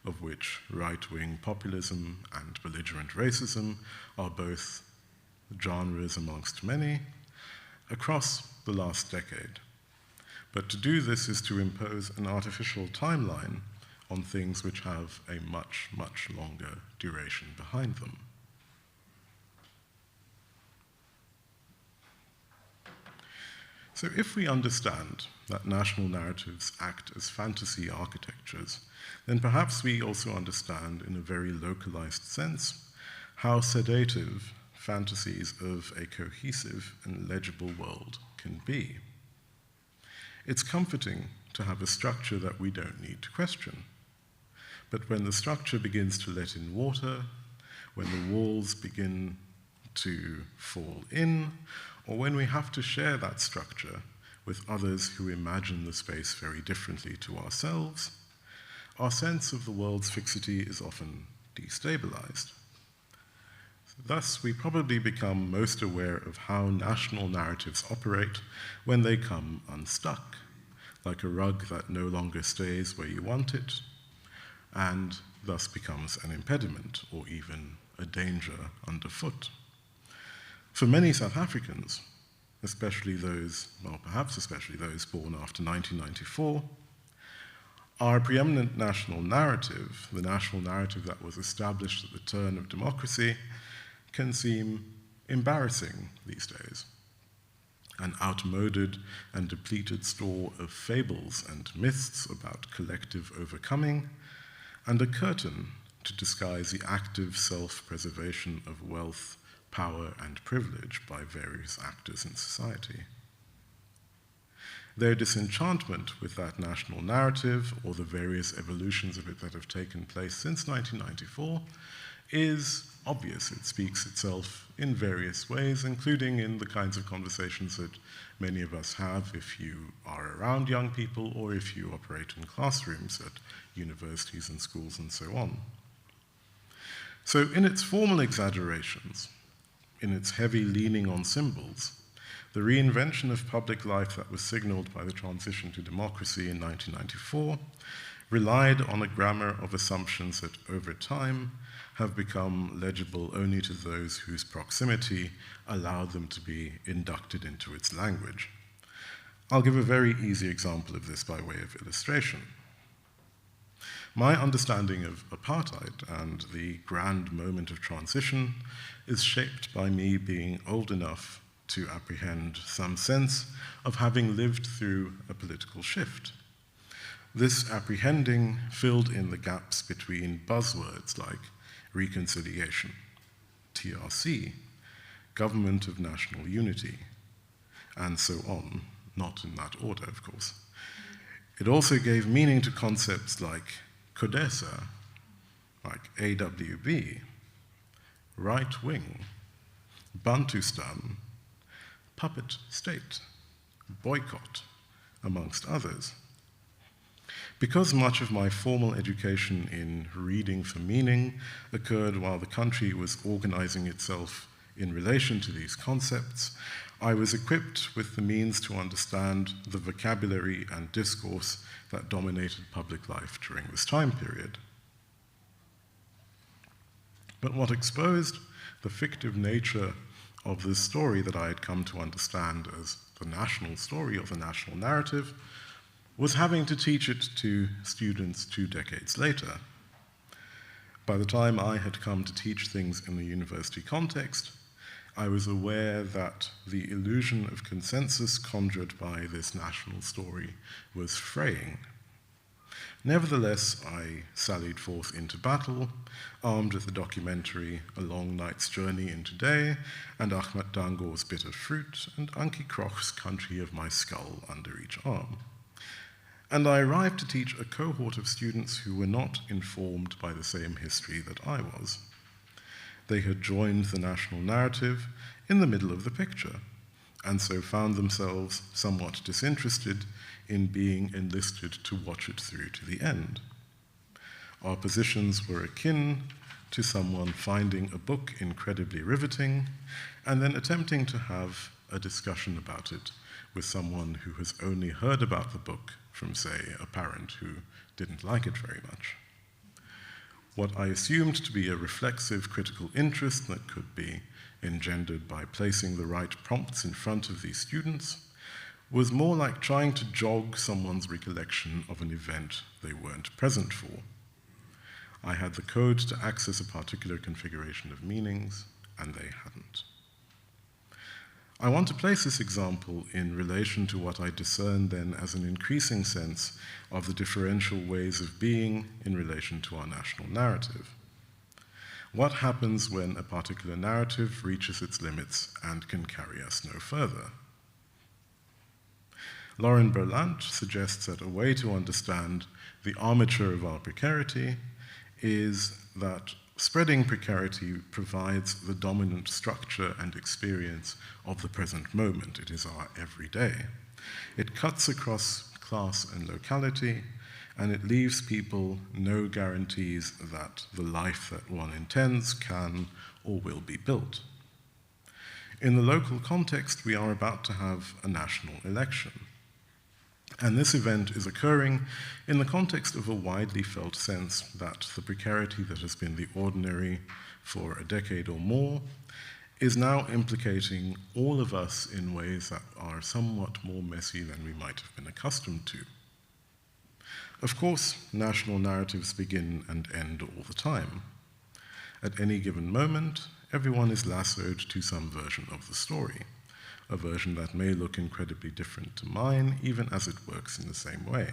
of which right-wing populism and belligerent racism are both genres amongst many, across the last decade. But to do this is to impose an artificial timeline on things which have a much, much longer duration behind them. So if we understand that national narratives act as fantasy architectures, then perhaps we also understand in a very localized sense how sedative fantasies of a cohesive and legible world can be. It's comforting to have a structure that we don't need to question. But when the structure begins to let in water, when the walls begin to fall in, or when we have to share that structure with others who imagine the space very differently to ourselves, our sense of the world's fixity is often destabilized. Thus, we probably become most aware of how national narratives operate when they come unstuck, like a rug that no longer stays where you want it, and thus becomes an impediment or even a danger underfoot. For many South Africans, especially those, well, perhaps especially those born after 1994, our preeminent national narrative, the national narrative that was established at the turn of democracy, can seem embarrassing these days. An outmoded and depleted store of fables and myths about collective overcoming, and a curtain to disguise the active self-preservation of wealth, power, and privilege by various actors in society. Their disenchantment with that national narrative, or the various evolutions of it that have taken place since 1994, is obvious. It speaks itself in various ways, including in the kinds of conversations that many of us have if you are around young people or if you operate in classrooms at universities and schools and so on. So in its formal exaggerations, in its heavy leaning on symbols, the reinvention of public life that was signaled by the transition to democracy in 1994 relied on a grammar of assumptions that over time have become legible only to those whose proximity allowed them to be inducted into its language. I'll give a very easy example of this by way of illustration. My understanding of apartheid and the grand moment of transition is shaped by me being old enough to apprehend some sense of having lived through a political shift. This apprehending filled in the gaps between buzzwords like reconciliation, TRC, government of national unity, and so on, not in that order, of course. It also gave meaning to concepts like CODESA, like AWB, right wing, Bantustan, puppet state, boycott, amongst others. Because much of my formal education in reading for meaning occurred while the country was organizing itself in relation to these concepts, I was equipped with the means to understand the vocabulary and discourse that dominated public life during this time period. But what exposed the fictive nature of this story that I had come to understand as the national story or the national narrative was having to teach it to students 2 decades later. By the time I had come to teach things in the university context, I was aware that the illusion of consensus conjured by this national story was fraying. Nevertheless, I sallied forth into battle, armed with the documentary A Long Night's Journey into Day, and Ahmed Dango's Bitter Fruit, and Ankie Kroch's Country of My Skull under each arm. and I arrived to teach a cohort of students who were not informed by the same history that I was. They had joined the national narrative in the middle of the picture, and so found themselves somewhat disinterested in being enlisted to watch it through to the end. Our positions were akin to someone finding a book incredibly riveting and then attempting to have a discussion about it with someone who has only heard about the book from, say, a parent who didn't like it very much. What I assumed to be a reflexive critical interest that could be engendered by placing the right prompts in front of these students was more like trying to jog someone's recollection of an event they weren't present for. I had the code to access a particular configuration of meanings, and they hadn't. I want to place this example in relation to what I discerned then as an increasing sense of the differential ways of being in relation to our national narrative. What happens when a particular narrative reaches its limits and can carry us no further? Lauren Berlant suggests that a way to understand the armature of our precarity is that spreading precarity provides the dominant structure and experience of the present moment. It is our everyday. It cuts across class and locality, and it leaves people no guarantees that the life that one intends can or will be built. In the local context, we are about to have a national election. And this event is occurring in the context of a widely felt sense that the precarity that has been the ordinary for a decade or more is now implicating all of us in ways that are somewhat more messy than we might have been accustomed to. Of course, national narratives begin and end all the time. At any given moment, everyone is lassoed to some version of the story, a version that may look incredibly different to mine, even as it works in the same way.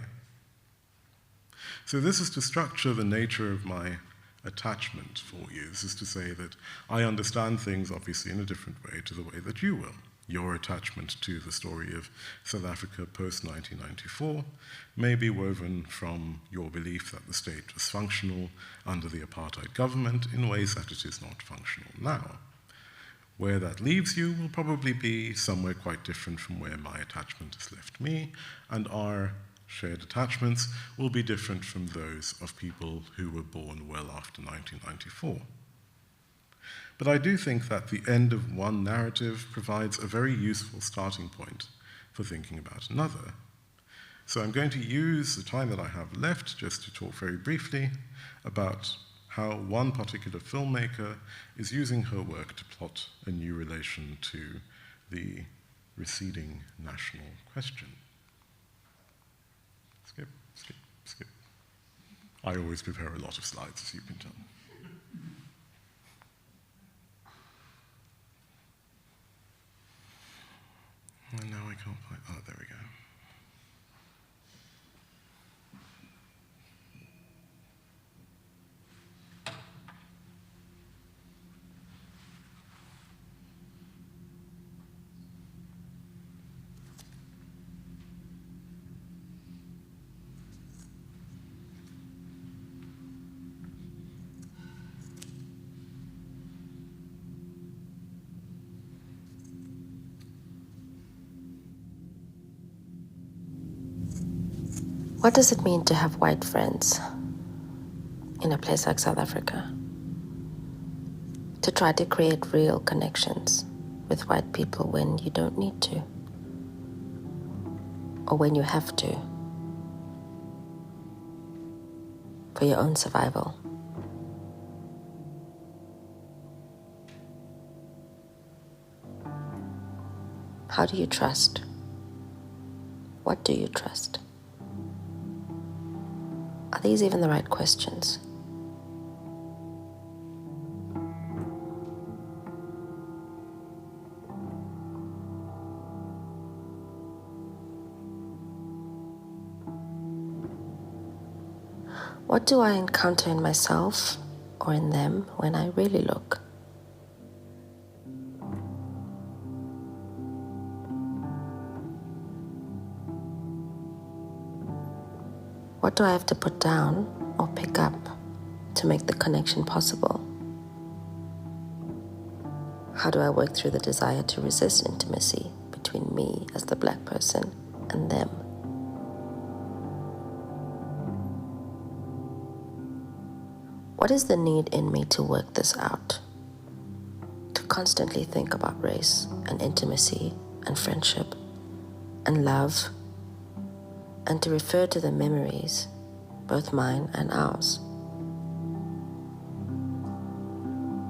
So this is to structure the nature of my attachment for you. This is to say that I understand things obviously in a different way to the way that you will. Your attachment to the story of South Africa post-1994 may be woven from your belief that the state was functional under the apartheid government in ways that it is not functional now. Where that leaves you will probably be somewhere quite different from where my attachment has left me, and our shared attachments will be different from those of people who were born well after 1994. But I do think that the end of one narrative provides a very useful starting point for thinking about another. So I'm going to use the time that I have left just to talk very briefly about how one particular filmmaker is using her work to plot a new relation to the receding national question. Skip, skip, skip. I always prepare a lot of slides, as you can tell. And now I can't find, oh, there we go. What does it mean to have white friends in a place like South Africa? To try to create real connections with white people when you don't need to, or when you have to, for your own survival. How do you trust? What do you trust? Are these even the right questions? What do I encounter in myself or in them when I really look? do I have to put down or pick up to make the connection possible? How do I work through the desire to resist intimacy between me as the Black person and them? What is the need in me to work this out? To constantly think about race and intimacy and friendship and love, and to refer to the memories, both mine and ours.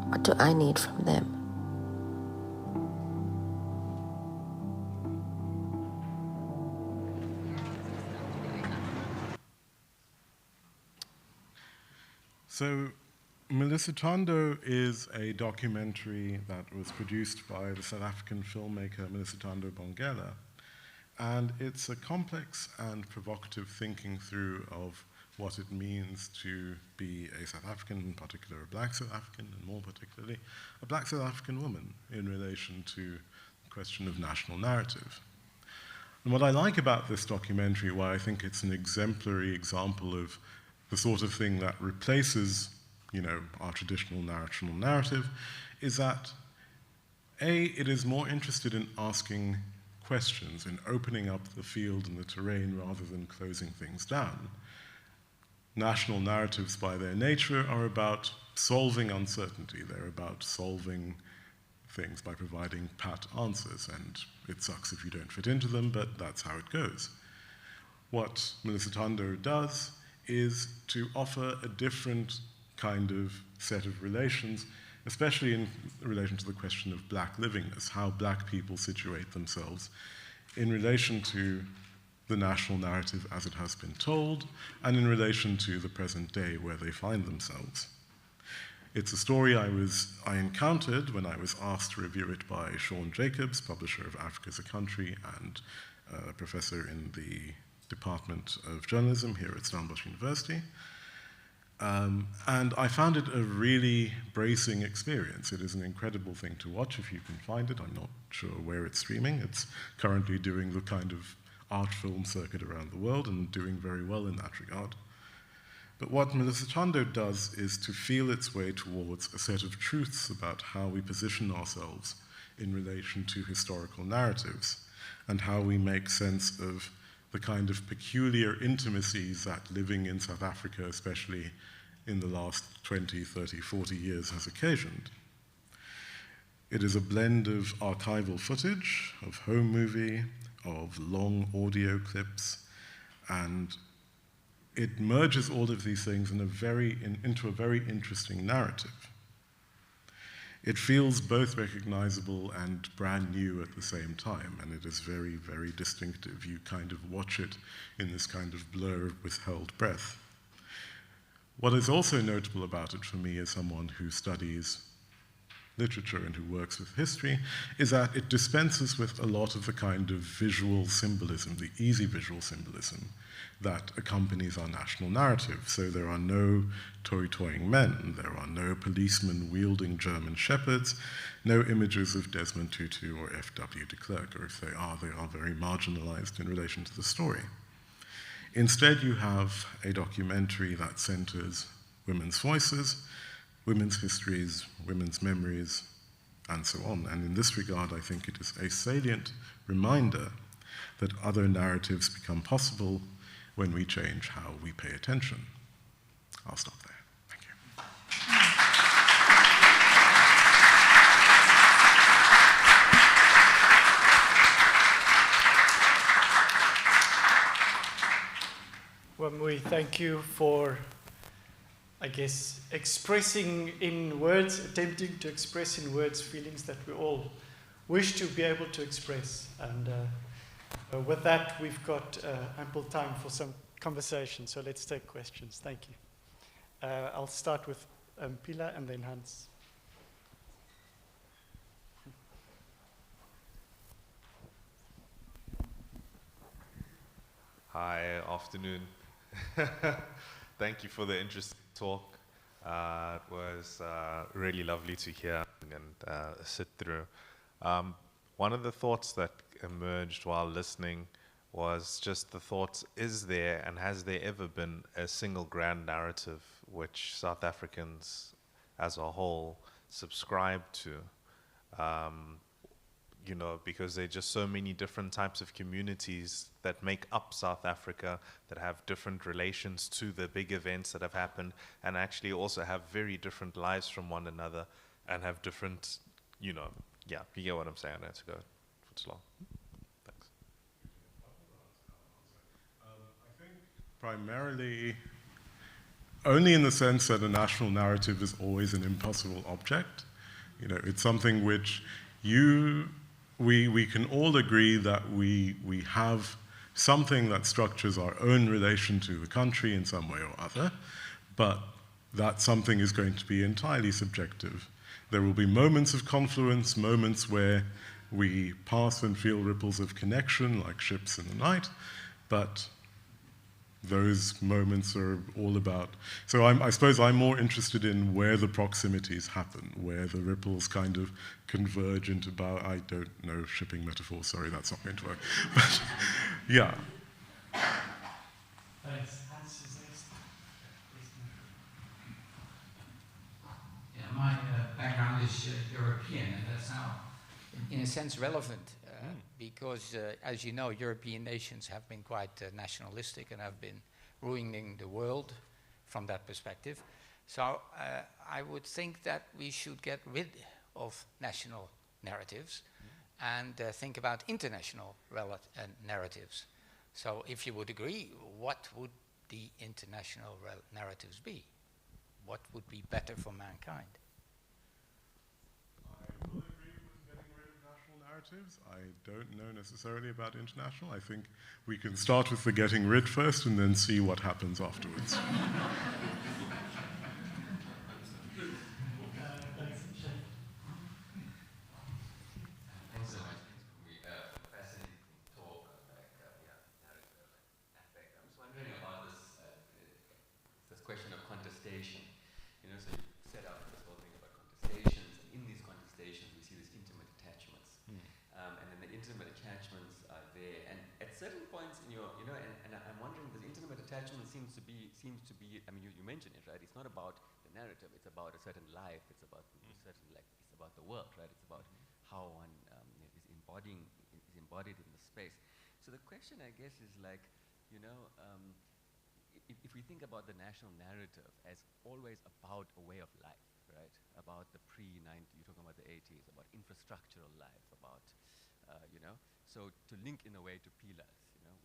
What do I need from them? So, Melissa Tando is a documentary that was produced by the South African filmmaker Melissa Tando Bongela, and it's a complex and provocative thinking through of what it means to be a South African, in particular a Black South African, and more particularly a Black South African woman in relation to the question of national narrative. And what I like about this documentary, why I think it's an exemplary example of the sort of thing that replaces, our traditional national narrative, is that A, it is more interested in asking questions, in opening up the field and the terrain rather than closing things down. National narratives by their nature are about solving uncertainty. They're about solving things by providing pat answers, and it sucks if you don't fit into them, but that's how it goes. What Melissa Tando does is to offer a different kind of set of relations, especially in relation to the question of Black livingness, how Black people situate themselves in relation to the national narrative as it has been told, and in relation to the present day where they find themselves. It's a story I encountered when I was asked to review it by Sean Jacobs, publisher of Africa as a Country and a professor in the Department of Journalism here at Stellenbosch University. And I found it a really bracing experience. It is an incredible thing to watch if you can find it. I'm not sure where it's streaming. It's currently doing the kind of art film circuit around the world and doing very well in that regard. But what Melissa Tando does is to feel its way towards a set of truths about how we position ourselves in relation to historical narratives and how we make sense of the kind of peculiar intimacies that living in South Africa, especially in the last 20, 30, 40 years, has occasioned. It is a blend of archival footage, of home movie, of long audio clips, and it merges all of these things into a very interesting narrative. It feels both recognizable and brand new at the same time, and it is very, very distinctive. You kind of watch it in this kind of blur of withheld breath. What is also notable about it for me as someone who studies literature and who works with history is that it dispenses with a lot of the kind of visual symbolism, the easy visual symbolism that accompanies our national narrative. So there are no toy-toying men, there are no policemen wielding German shepherds, no images of Desmond Tutu or F.W. de Klerk, or if they are very marginalized in relation to the story. Instead, you have a documentary that centers women's voices, women's histories, women's memories, and so on. And in this regard, I think it is a salient reminder that other narratives become possible when we change how we pay attention. I'll stop there. Thank you. Wamuwi, thank you for, I guess, expressing in words, attempting to express in words feelings that we all wish to be able to express. And with that, we've got ample time for some conversation, so let's take questions. Thank you. I'll start with Pilar and then Hans. Hi, afternoon. Thank you for the interesting talk. It was really lovely to hear and sit through. One of the thoughts that emerged while listening was just the thought, is there and has there ever been a single grand narrative which South Africans as a whole subscribe to? You know, because there are just so many different types of communities that make up South Africa, that have different relations to the big events that have happened, and actually also have very different lives from one another, and have different, you know, yeah, you get what I'm saying. I had to go for too long. Thanks. I think primarily only in the sense that a national narrative is always an impossible object. You know, it's something which we can all agree that we have something that structures our own relation to the country in some way or other, but that something is going to be entirely subjective. There will be moments of confluence, moments where we pass and feel ripples of connection, like ships in the night, but those moments are all about. So I suppose I'm more interested in where the proximities happen, where the ripples kind of converge into about, I don't know, shipping metaphor, sorry, that's not going to work. But yeah. Thanks. Yeah, my background is European, and that's now, in a sense, relevant. Because, as you know, European nations have been quite nationalistic and have been ruining the world from that perspective. So I would think that we should get rid of national narratives and think about international narratives. So if you would agree, what would the international narratives be? What would be better for mankind? Narratives. I don't know necessarily about international. I think we can start with the getting rid first and then see what happens afterwards. Fascinating talk on narrative and affect. I was wondering about this question of contestation. You know, so you set up this whole thing about contestations, and in these contestations we see these intimate attachments. And then the intimate attachments are there, and at certain points in your, you know, and I'm wondering, this intimate attachment seems to be, I mean, you mentioned it, right? It's not about the narrative, it's about a certain life, it's about it's about the work, right? It's about how one is embodied in the space. So the question, I guess, is like, you know, if we think about the national narrative as always about a way of life, right? About the pre-90s, you're talking about the 80s, about infrastructural life, about, you know, so to link in a way to pillars, you know,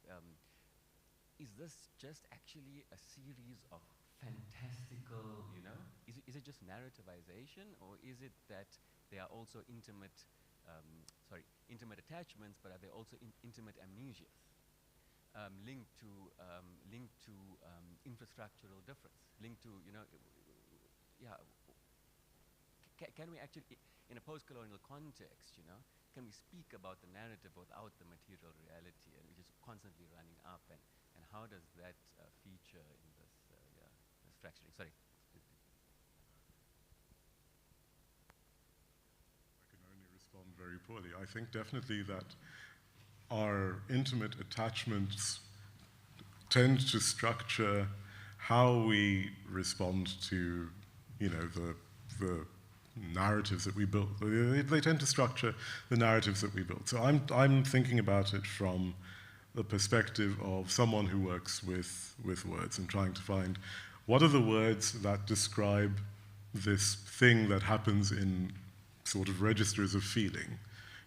is this just actually a series of fantastical, you know, is it just narrativization, or is it that they are also intimate attachments, but are they also intimate amnesias, linked to infrastructural difference, linked to, you know, yeah. Can we actually, in a post-colonial context, you know, can we speak about the narrative without the material reality, and which is constantly running up, and how does that feature in this, this fracturing? Sorry. I can only respond very poorly. I think definitely that our intimate attachments tend to structure how we respond to, you know, the narratives that we build. They tend to structure the narratives that we build. So I'm thinking about it from the perspective of someone who works with words and trying to find what are the words that describe this thing that happens in sort of registers of feeling.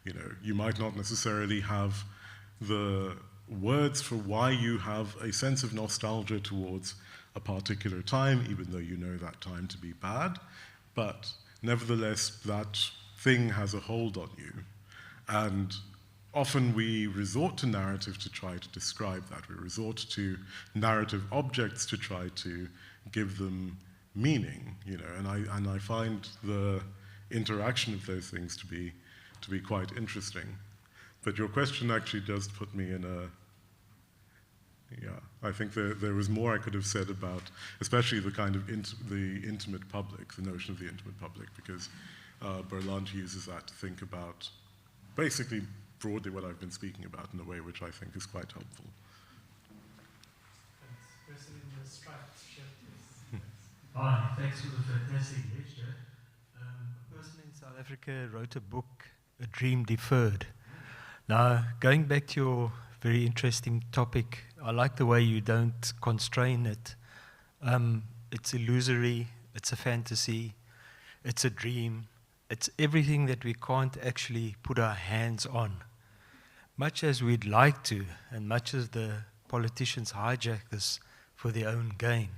You know, you might not necessarily have the words for why you have a sense of nostalgia towards a particular time, even though you know that time to be bad, but nevertheless, that thing has a hold on you. And often we resort to narrative to try to describe that. We resort to narrative objects to try to give them meaning, you know, and I find the interaction of those things to be quite interesting. But your question actually does put me in a, yeah, I think there was more I could have said about, especially the kind of the intimate public, the notion of the intimate public, because Berlant uses that to think about basically broadly what I've been speaking about in a way which I think is quite helpful. Thanks. Person in the striped shirt. Hi, thanks for the fantastic lecture. A person in South Africa wrote a book, A Dream Deferred. Now, going back to your very interesting topic, I like the way you don't constrain it. It's illusory, it's a fantasy, it's a dream, it's everything that we can't actually put our hands on. Much as we'd like to, and much as the politicians hijack this for their own gain.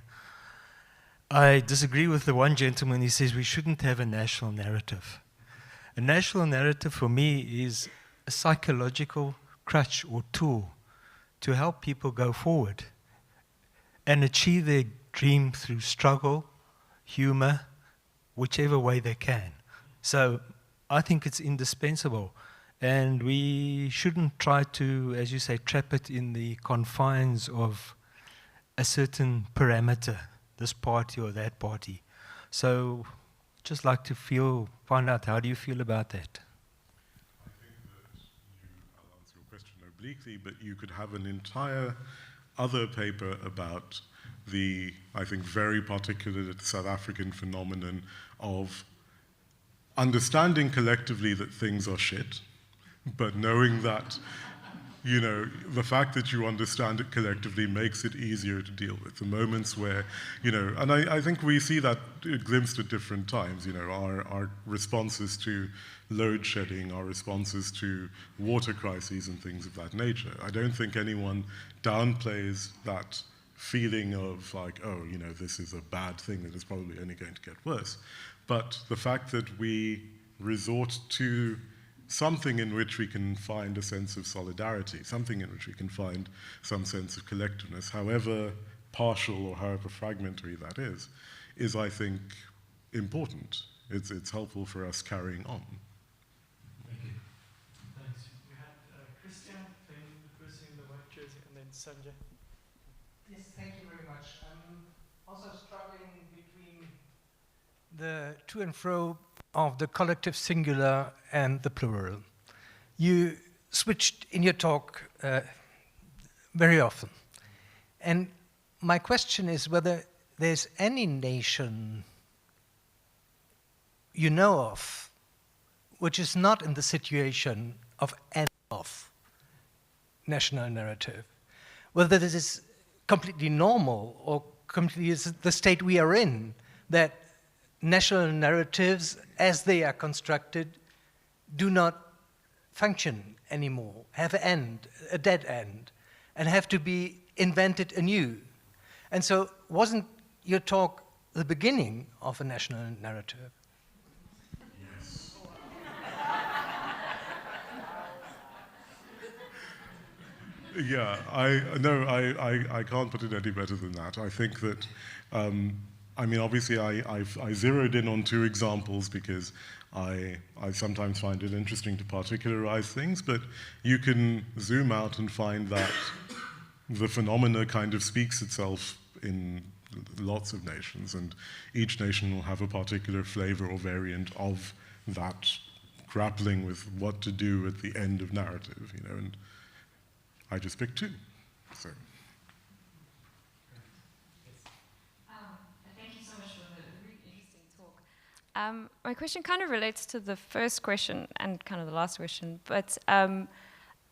I disagree with the one gentleman. He says we shouldn't have a national narrative. A national narrative for me is a psychological crutch or tool to help people go forward and achieve their dream through struggle, humor, whichever way they can. So I think it's indispensable. And we shouldn't try to, as you say, trap it in the confines of a certain parameter, this party or that party. So just like to find out, how do you feel about that? I think that I'll answer your question obliquely, but you could have an entire other paper about the, I think, very particular South African phenomenon of understanding collectively that things are shit, but knowing that, you know, the fact that you understand it collectively makes it easier to deal with. The moments where, you know, and I think we see that glimpsed at different times, you know, our responses to load shedding, our responses to water crises and things of that nature. I don't think anyone downplays that feeling of like, oh, you know, this is a bad thing that is probably only going to get worse. But the fact that we resort to something in which we can find a sense of solidarity, something in which we can find some sense of collectiveness, however partial or however fragmentary that is I think, important. It's helpful for us carrying on. Thank you. Thanks. We had Christian, then the person in the white jersey, and then Sanjay. Yes, thank you very much. I'm also struggling between the to and fro of the collective singular and the plural. You switched in your talk very often. And my question is whether there's any nation you know of which is not in the situation of end of national narrative. Whether this is completely normal or completely is the state we are in, that national narratives, as they are constructed, do not function anymore, have an end, a dead end, and have to be invented anew. And so wasn't your talk the beginning of a national narrative? Yes. Yeah, I can't put it any better than that. I think that, I mean, obviously I zeroed in on two examples because I sometimes find it interesting to particularize things, but you can zoom out and find that the phenomena kind of speaks itself in lots of nations, and each nation will have a particular flavor or variant of that grappling with what to do at the end of narrative, you know, and I just picked two, so. Thank you so much for the really interesting talk. My question kind of relates to the first question and kind of the last question, but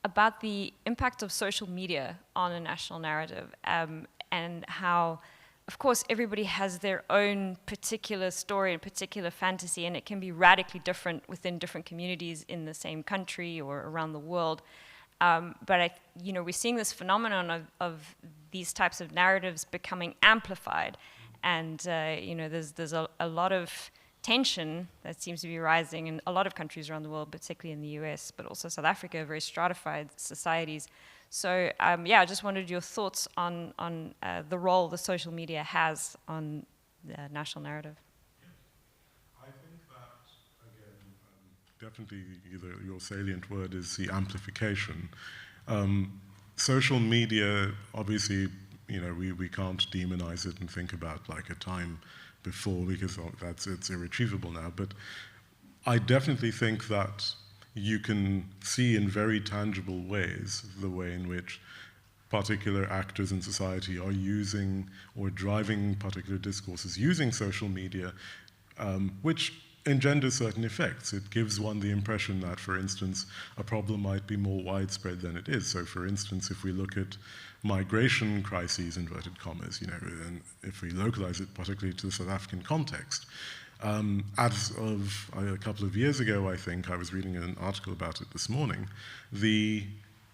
about the impact of social media on a national narrative, and how, of course, everybody has their own particular story and particular fantasy, and it can be radically different within different communities in the same country or around the world. But we're seeing this phenomenon of these types of narratives becoming amplified, and there's a lot of tension that seems to be rising in a lot of countries around the world, particularly in the US, but also South Africa, very stratified societies. So I just wanted your thoughts on the role the social media has on the national narrative. I think that, again, definitely your salient word is the amplification. Social media, obviously, we can't demonize it and think about like a time before, because it's irretrievable now. But I definitely think that you can see in very tangible ways the way in which particular actors in society are using or driving particular discourses using social media, which engenders certain effects. It gives one the impression that, for instance, a problem might be more widespread than it is. So, for instance, if we look at migration crises, inverted commas, and if we localize it particularly to the South African context, as of a couple of years ago, I think, I was reading an article about it this morning, the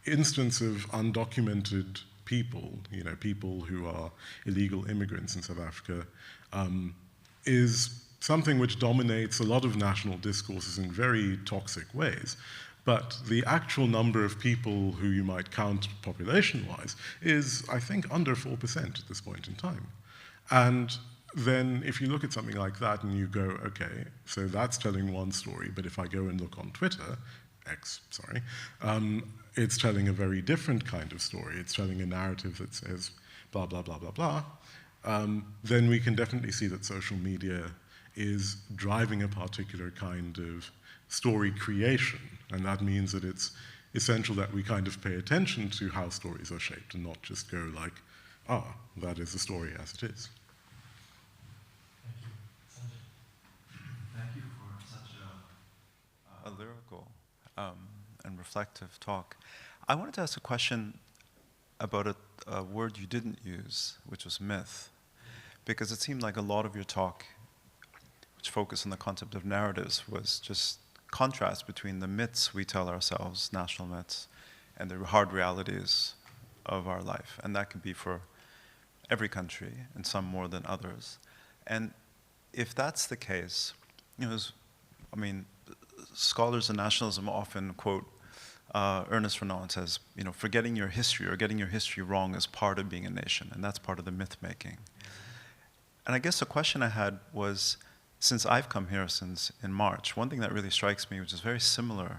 instance of undocumented people, people who are illegal immigrants in South Africa, is something which dominates a lot of national discourses in very toxic ways. But the actual number of people who you might count population-wise is, I think, under 4% at this point in time. And then if you look at something like that and you go, okay, so that's telling one story, but if I go and look on Twitter, it's telling a very different kind of story. It's telling a narrative that says blah, blah, blah, blah, blah. Then we can definitely see that social media is driving a particular kind of story creation. And that means that it's essential that we kind of pay attention to how stories are shaped and not just go like, that is the story as it is. Thank you for such a lyrical and reflective talk. I wanted to ask a question about a word you didn't use, which was myth, because it seemed like a lot of your talk, which focused on the concept of narratives, was just contrast between the myths we tell ourselves, national myths, and the hard realities of our life. And that can be for every country, and some more than others. And if that's the case, scholars of nationalism often quote Ernest Renan says, forgetting your history or getting your history wrong is part of being a nation, and that's part of the myth-making. And I guess the question I had was, since I've come here since in March, one thing that really strikes me, which is very similar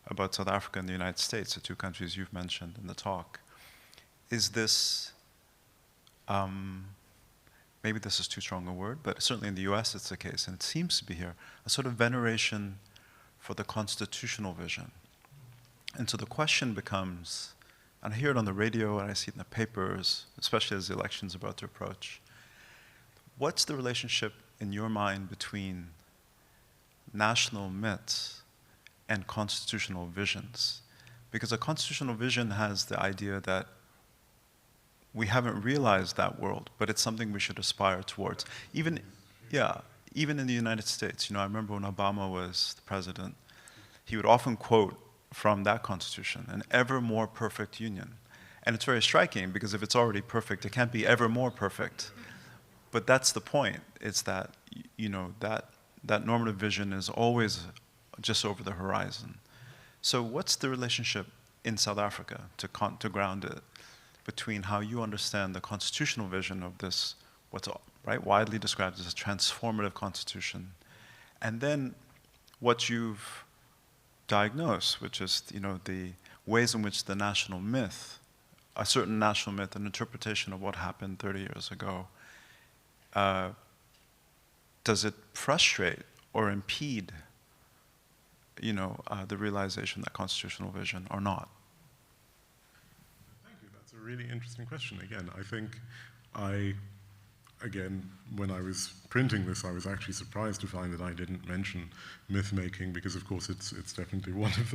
about South Africa and the United States, the two countries you've mentioned in the talk, is this, maybe this is too strong a word, but certainly in the US it's the case, and it seems to be here, a sort of veneration for the constitutional vision. And so the question becomes, and I hear it on the radio and I see it in the papers, especially as the election's about to approach, what's the relationship in your mind between national myths and constitutional visions? Because a constitutional vision has the idea that we haven't realized that world, but it's something we should aspire towards. Even in the United States, I remember when Obama was the president, he would often quote from that constitution, an ever more perfect union. And it's very striking because if it's already perfect, it can't be ever more perfect. But that's the point. It's that, that normative vision is always just over the horizon. So what's the relationship in South Africa, to ground it, between how you understand the constitutional vision of this, what's widely described as a transformative constitution, and then what you've diagnosed, which is the ways in which the national myth, a certain national myth, an interpretation of what happened 30 years ago, does it frustrate or impede the realization of that constitutional vision or not? Thank you. That's a really interesting question. Again, I think when I was printing this, I was actually surprised to find that I didn't mention myth-making, because of course it's definitely one of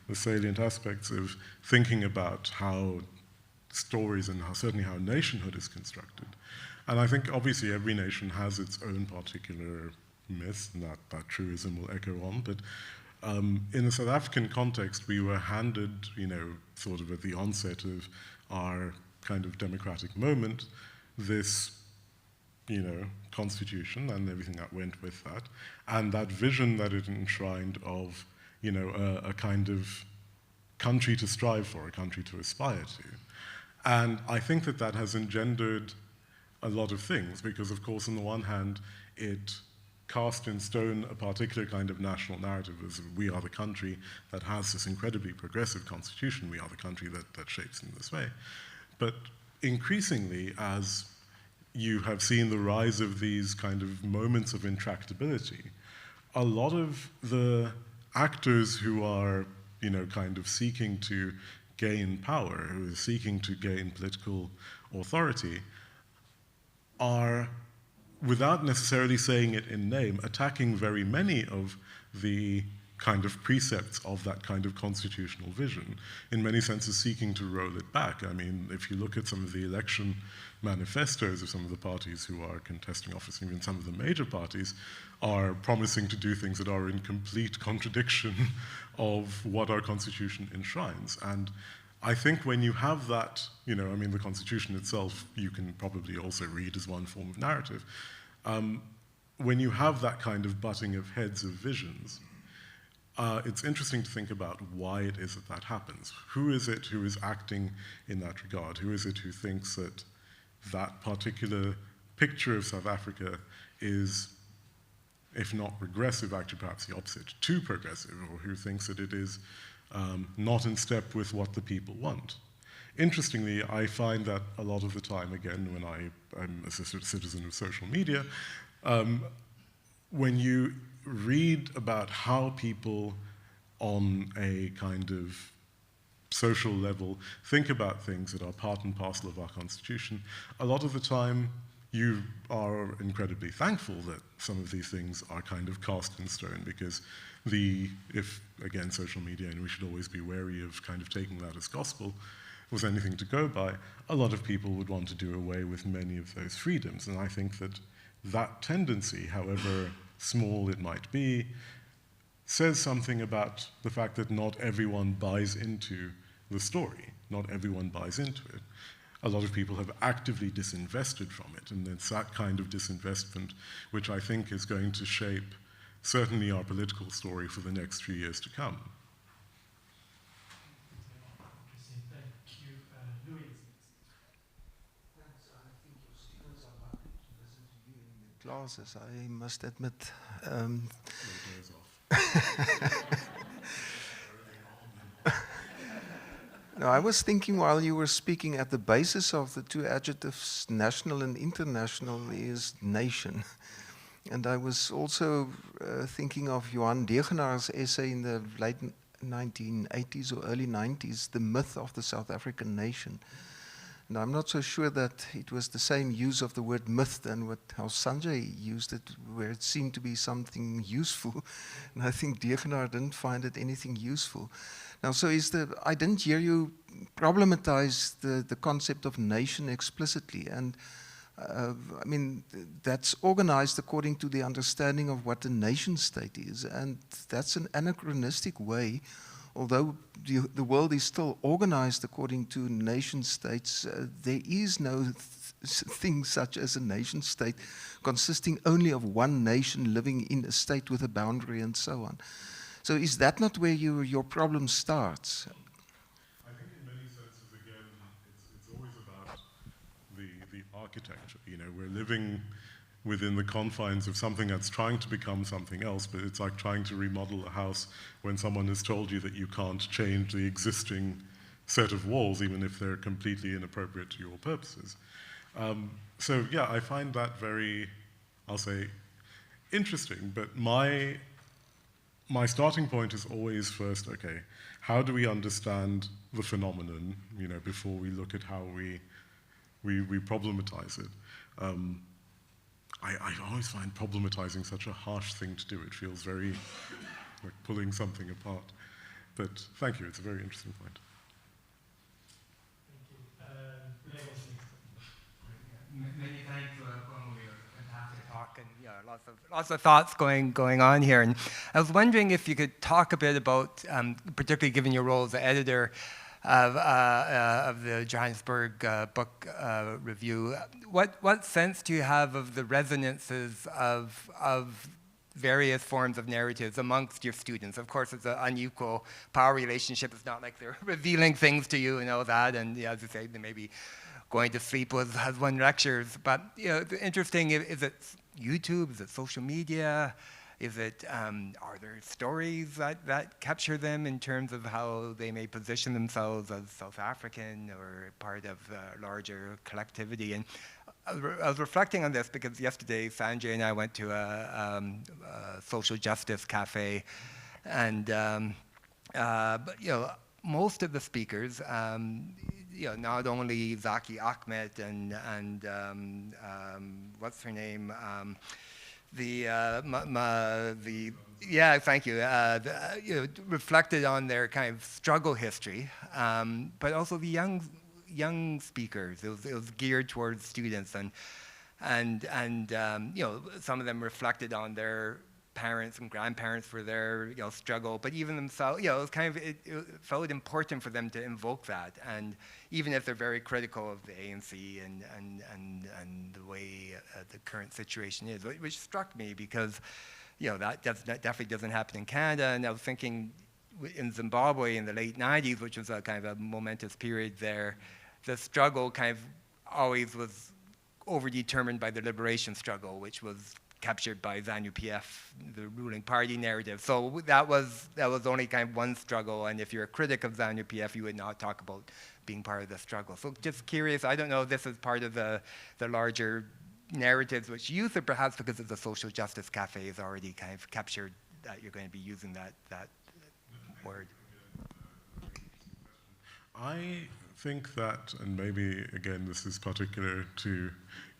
the salient aspects of thinking about how stories and certainly how nationhood is constructed. And I think obviously every nation has its own particular myth, and that truism will echo on, but in the South African context, we were handed, sort of at the onset of our kind of democratic moment, this constitution and everything that went with that, and that vision that it enshrined of, a kind of country to strive for, a country to aspire to. And I think that has engendered a lot of things, because of course, on the one hand, it cast in stone a particular kind of national narrative, as we are the country that has this incredibly progressive constitution, we are the country that shapes in this way. But increasingly, as you have seen the rise of these kind of moments of intractability, a lot of the actors who are, kind of seeking to gain power, who are seeking to gain political authority, are, without necessarily saying it in name, attacking very many of the kind of precepts of that kind of constitutional vision, in many senses seeking to roll it back. I mean, if you look at some of the election manifestos of some of the parties who are contesting office, even some of the major parties, are promising to do things that are in complete contradiction of what our constitution enshrines. And I think when you have that, the constitution itself, you can probably also read as one form of narrative. When you have that kind of butting of heads of visions, it's interesting to think about why it is that that happens. Who is it who is acting in that regard? Who is it who thinks that that particular picture of South Africa is, if not regressive, actually perhaps the opposite, too progressive, or who thinks that it is not in step with what the people want? Interestingly, I find that a lot of the time, again, when I'm a citizen of social media, when you read about how people on a kind of social level think about things that are part and parcel of our constitution, a lot of the time you are incredibly thankful that some of these things are kind of cast in stone, because if, again, social media, and we should always be wary of kind of taking that as gospel, was anything to go by, a lot of people would want to do away with many of those freedoms. And I think that that tendency, however small it might be, says something about the fact that not everyone buys into the story. Not everyone buys into it. A lot of people have actively disinvested from it, and it's that kind of disinvestment which I think is going to shape certainly our political story for the next few years to come. Classes, I must admit. No, I was thinking while you were speaking, at the basis of the two adjectives, national and international, is nation. And I was also thinking of Johan Degenaar's essay in the late 1980s or early 90s, The Myth of the South African Nation. And I'm not so sure that it was the same use of the word myth than how Sanjay used it, where it seemed to be something useful. And I think Degenaar didn't find it anything useful. Now, so I didn't hear you problematize the concept of nation explicitly. And I mean, that's organized according to the understanding of what a nation state is. And that's an anachronistic way. Although the world is still organized according to nation states, there is no thing such as a nation state consisting only of one nation living in a state with a boundary and so on. So is that not where your problem starts? I think in many senses, again, it's always about the architecture. We're living within the confines of something that's trying to become something else, but it's like trying to remodel a house when someone has told you that you can't change the existing set of walls, even if they're completely inappropriate to your purposes. So yeah, I find that very, I'll say, interesting, but my starting point is always first, okay, how do we understand the phenomenon, before we look at how we problematize it. I always find problematizing such a harsh thing to do. It feels very like pulling something apart. But thank you, it's a very interesting point. Thank you. Many thanks for your fantastic talk, and lots of thoughts going on here. And I was wondering if you could talk a bit about, particularly given your role as the editor of the Johannesburg Book Review, what sense do you have of the resonances of various forms of narratives amongst your students? Of course, it's an unequal power relationship. It's not like they're revealing things to you and all that, and as you say, they may be going to sleep as one lectures. But interesting, is it YouTube? Is it social media? Is it, are there stories that capture them in terms of how they may position themselves as South African or part of a larger collectivity? And I was reflecting on this because yesterday Sanjay and I went to a social justice cafe, And but, you know, most of the speakers, you know, not only Zaki Ahmed and what's her name, yeah, thank you. You know, reflected on their kind of struggle history, but also the young speakers. It was geared towards students, and you know, some of them reflected on their parents and grandparents for their, you know, struggle, but even themselves, you know, it was kind of, it felt important for them to invoke that, and even if they're very critical of the ANC and the way the current situation is, which struck me because, you know, that definitely doesn't happen in Canada. And I was thinking in Zimbabwe in the late 90s, which was a kind of a momentous period there, the struggle kind of always was overdetermined by the liberation struggle, which was captured by ZANU-PF, the ruling party narrative. So that was only kind of one struggle, and if you're a critic of ZANU-PF, you would not talk about being part of the struggle. So just curious, I don't know if this is part of the larger narratives which youth, or perhaps because of the social justice cafe is already kind of captured that you're going to be using that word. I think that, and maybe again this is particular to,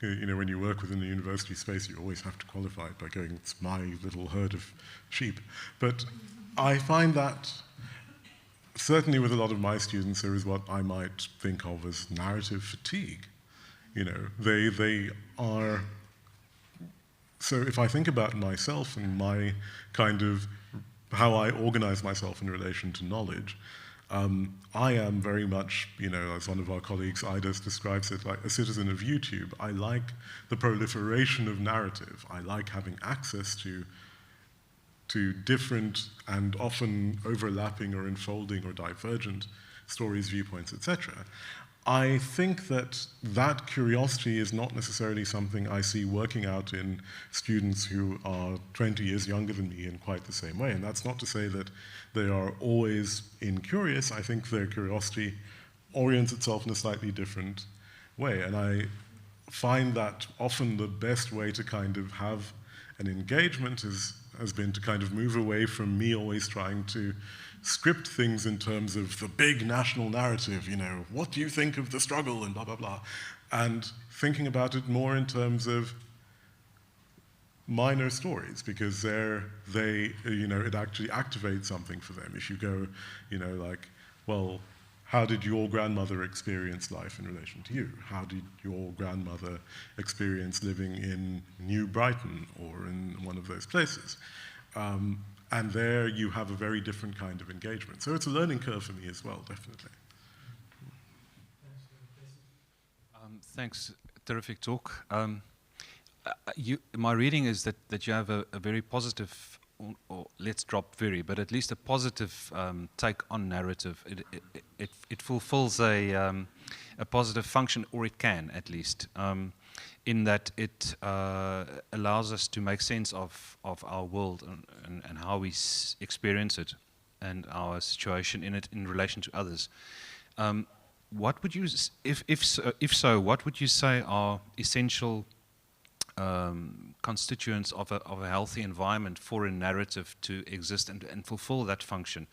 you know, when you work within the university space, you always have to qualify it by going, it's my little herd of sheep. But I find that certainly with a lot of my students, there is what I might think of as narrative fatigue. You know, they are, so if I think about myself and my kind of, how I organize myself in relation to knowledge, I am very much, you know, as one of our colleagues, Idas, describes it, like a citizen of YouTube. I like the proliferation of narrative. I like having access to different and often overlapping or enfolding or divergent stories, viewpoints, etc. I think that that curiosity is not necessarily something I see working out in students who are 20 years younger than me in quite the same way. And that's not to say that they are always incurious. I think their curiosity orients itself in a slightly different way. And I find that often the best way to kind of have an engagement has been to kind of move away from me always trying to script things in terms of the big national narrative, you know, what do you think of the struggle and blah, blah, blah, and thinking about it more in terms of minor stories, because you know, it actually activates something for them. If you go, you know, like, well, how did your grandmother experience life in relation to you? How did your grandmother experience living in New Brighton or in one of those places? And there you have a very different kind of engagement. So it's a learning curve for me as well, definitely. Thanks, terrific talk. My reading is that you have a very positive, or let's drop very, but at least a positive take on narrative. It fulfills a positive function, or it can at least, in that it allows us to make sense of our world and how we experience it and our situation in it in relation to others. What would you, if so, what would you say are essential constituents of a healthy environment for a narrative to exist and fulfill that function?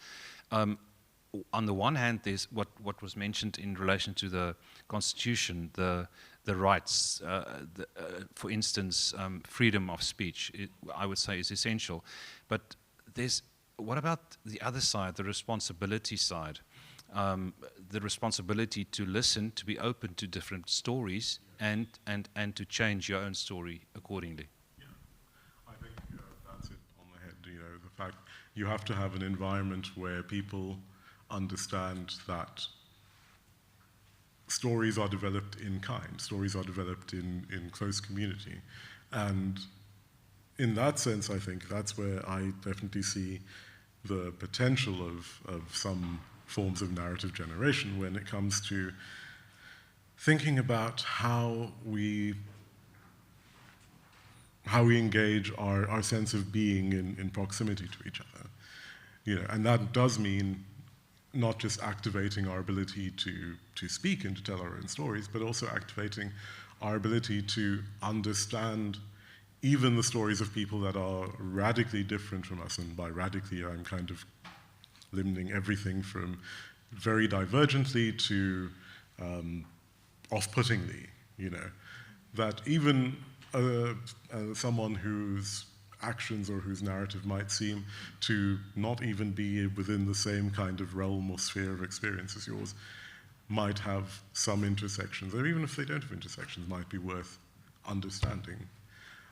On the one hand, there's what was mentioned in relation to the Constitution, the rights, for instance, freedom of speech, I would say is essential. But what about the other side, the responsibility side? The responsibility to listen, to be open to different stories, and to change your own story accordingly. Yeah, I think that's it on the head. You know, the fact you have to have an environment where people understand that stories are developed in kind, stories are developed in close community. And in that sense, I think that's where I definitely see the potential of some forms of narrative generation when it comes to thinking about how we engage our sense of being in proximity to each other. You know, and that does mean not just activating our ability to speak and to tell our own stories, but also activating our ability to understand even the stories of people that are radically different from us, and by radically I'm kind of limiting everything from very divergently to off-puttingly, you know, that even someone whose actions or whose narrative might seem to not even be within the same kind of realm or sphere of experience as yours might have some intersections, or even if they don't have intersections, might be worth understanding.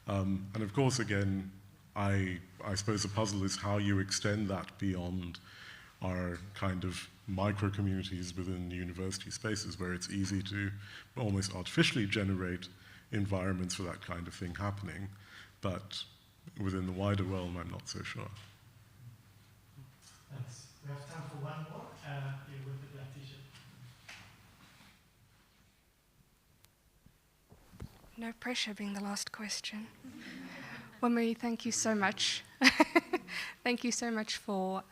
And of course, again, I suppose the puzzle is how you extend that beyond our kind of micro-communities within university spaces where it's easy to almost artificially generate environments for that kind of thing happening. But within the wider realm, I'm not so sure. Thanks. We have time for one more. Here with the black t-shirt. No pressure being the last question. Wamuwi, thank you so much. Thank you so much for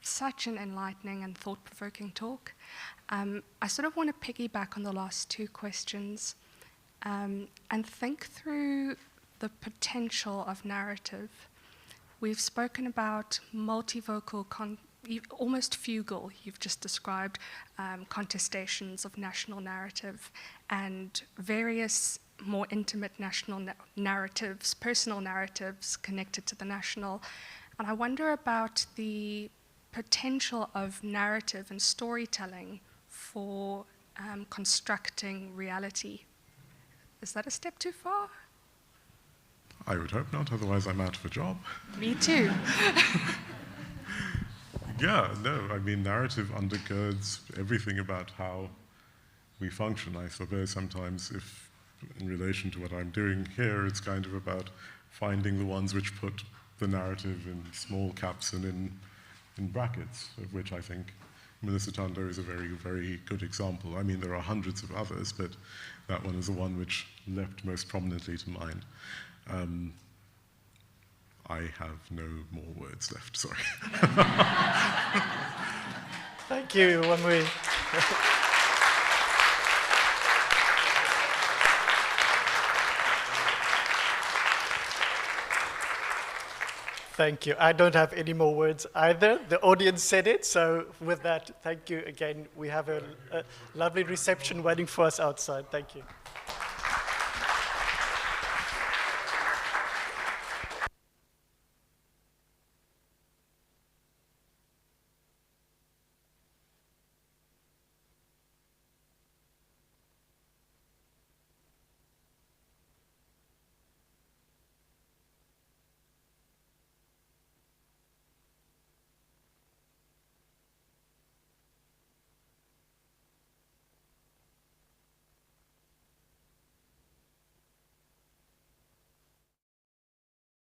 such an enlightening and thought-provoking talk. I sort of want to piggyback on the last two questions and think through the potential of narrative. We've spoken about multivocal, almost fugal, you've just described, contestations of national narrative and various more intimate national narratives, personal narratives connected to the national. And I wonder about the potential of narrative and storytelling for constructing reality. Is that a step too far? I would hope not, otherwise I'm out of a job. Me too. Yeah, no, I mean, narrative undergirds everything about how we function. I suppose sometimes if, in relation to what I'm doing here, it's kind of about finding the ones which put the narrative in small caps and in brackets, of which I think Melissa Tando is a very, very good example. I mean, there are hundreds of others, but that one is the one which leapt most prominently to mind. I have no more words left, sorry. Thank you, Wamuwi. Thank you. I don't have any more words either. The audience said it, so with that, thank you again. We have a lovely reception waiting for us outside. Thank you.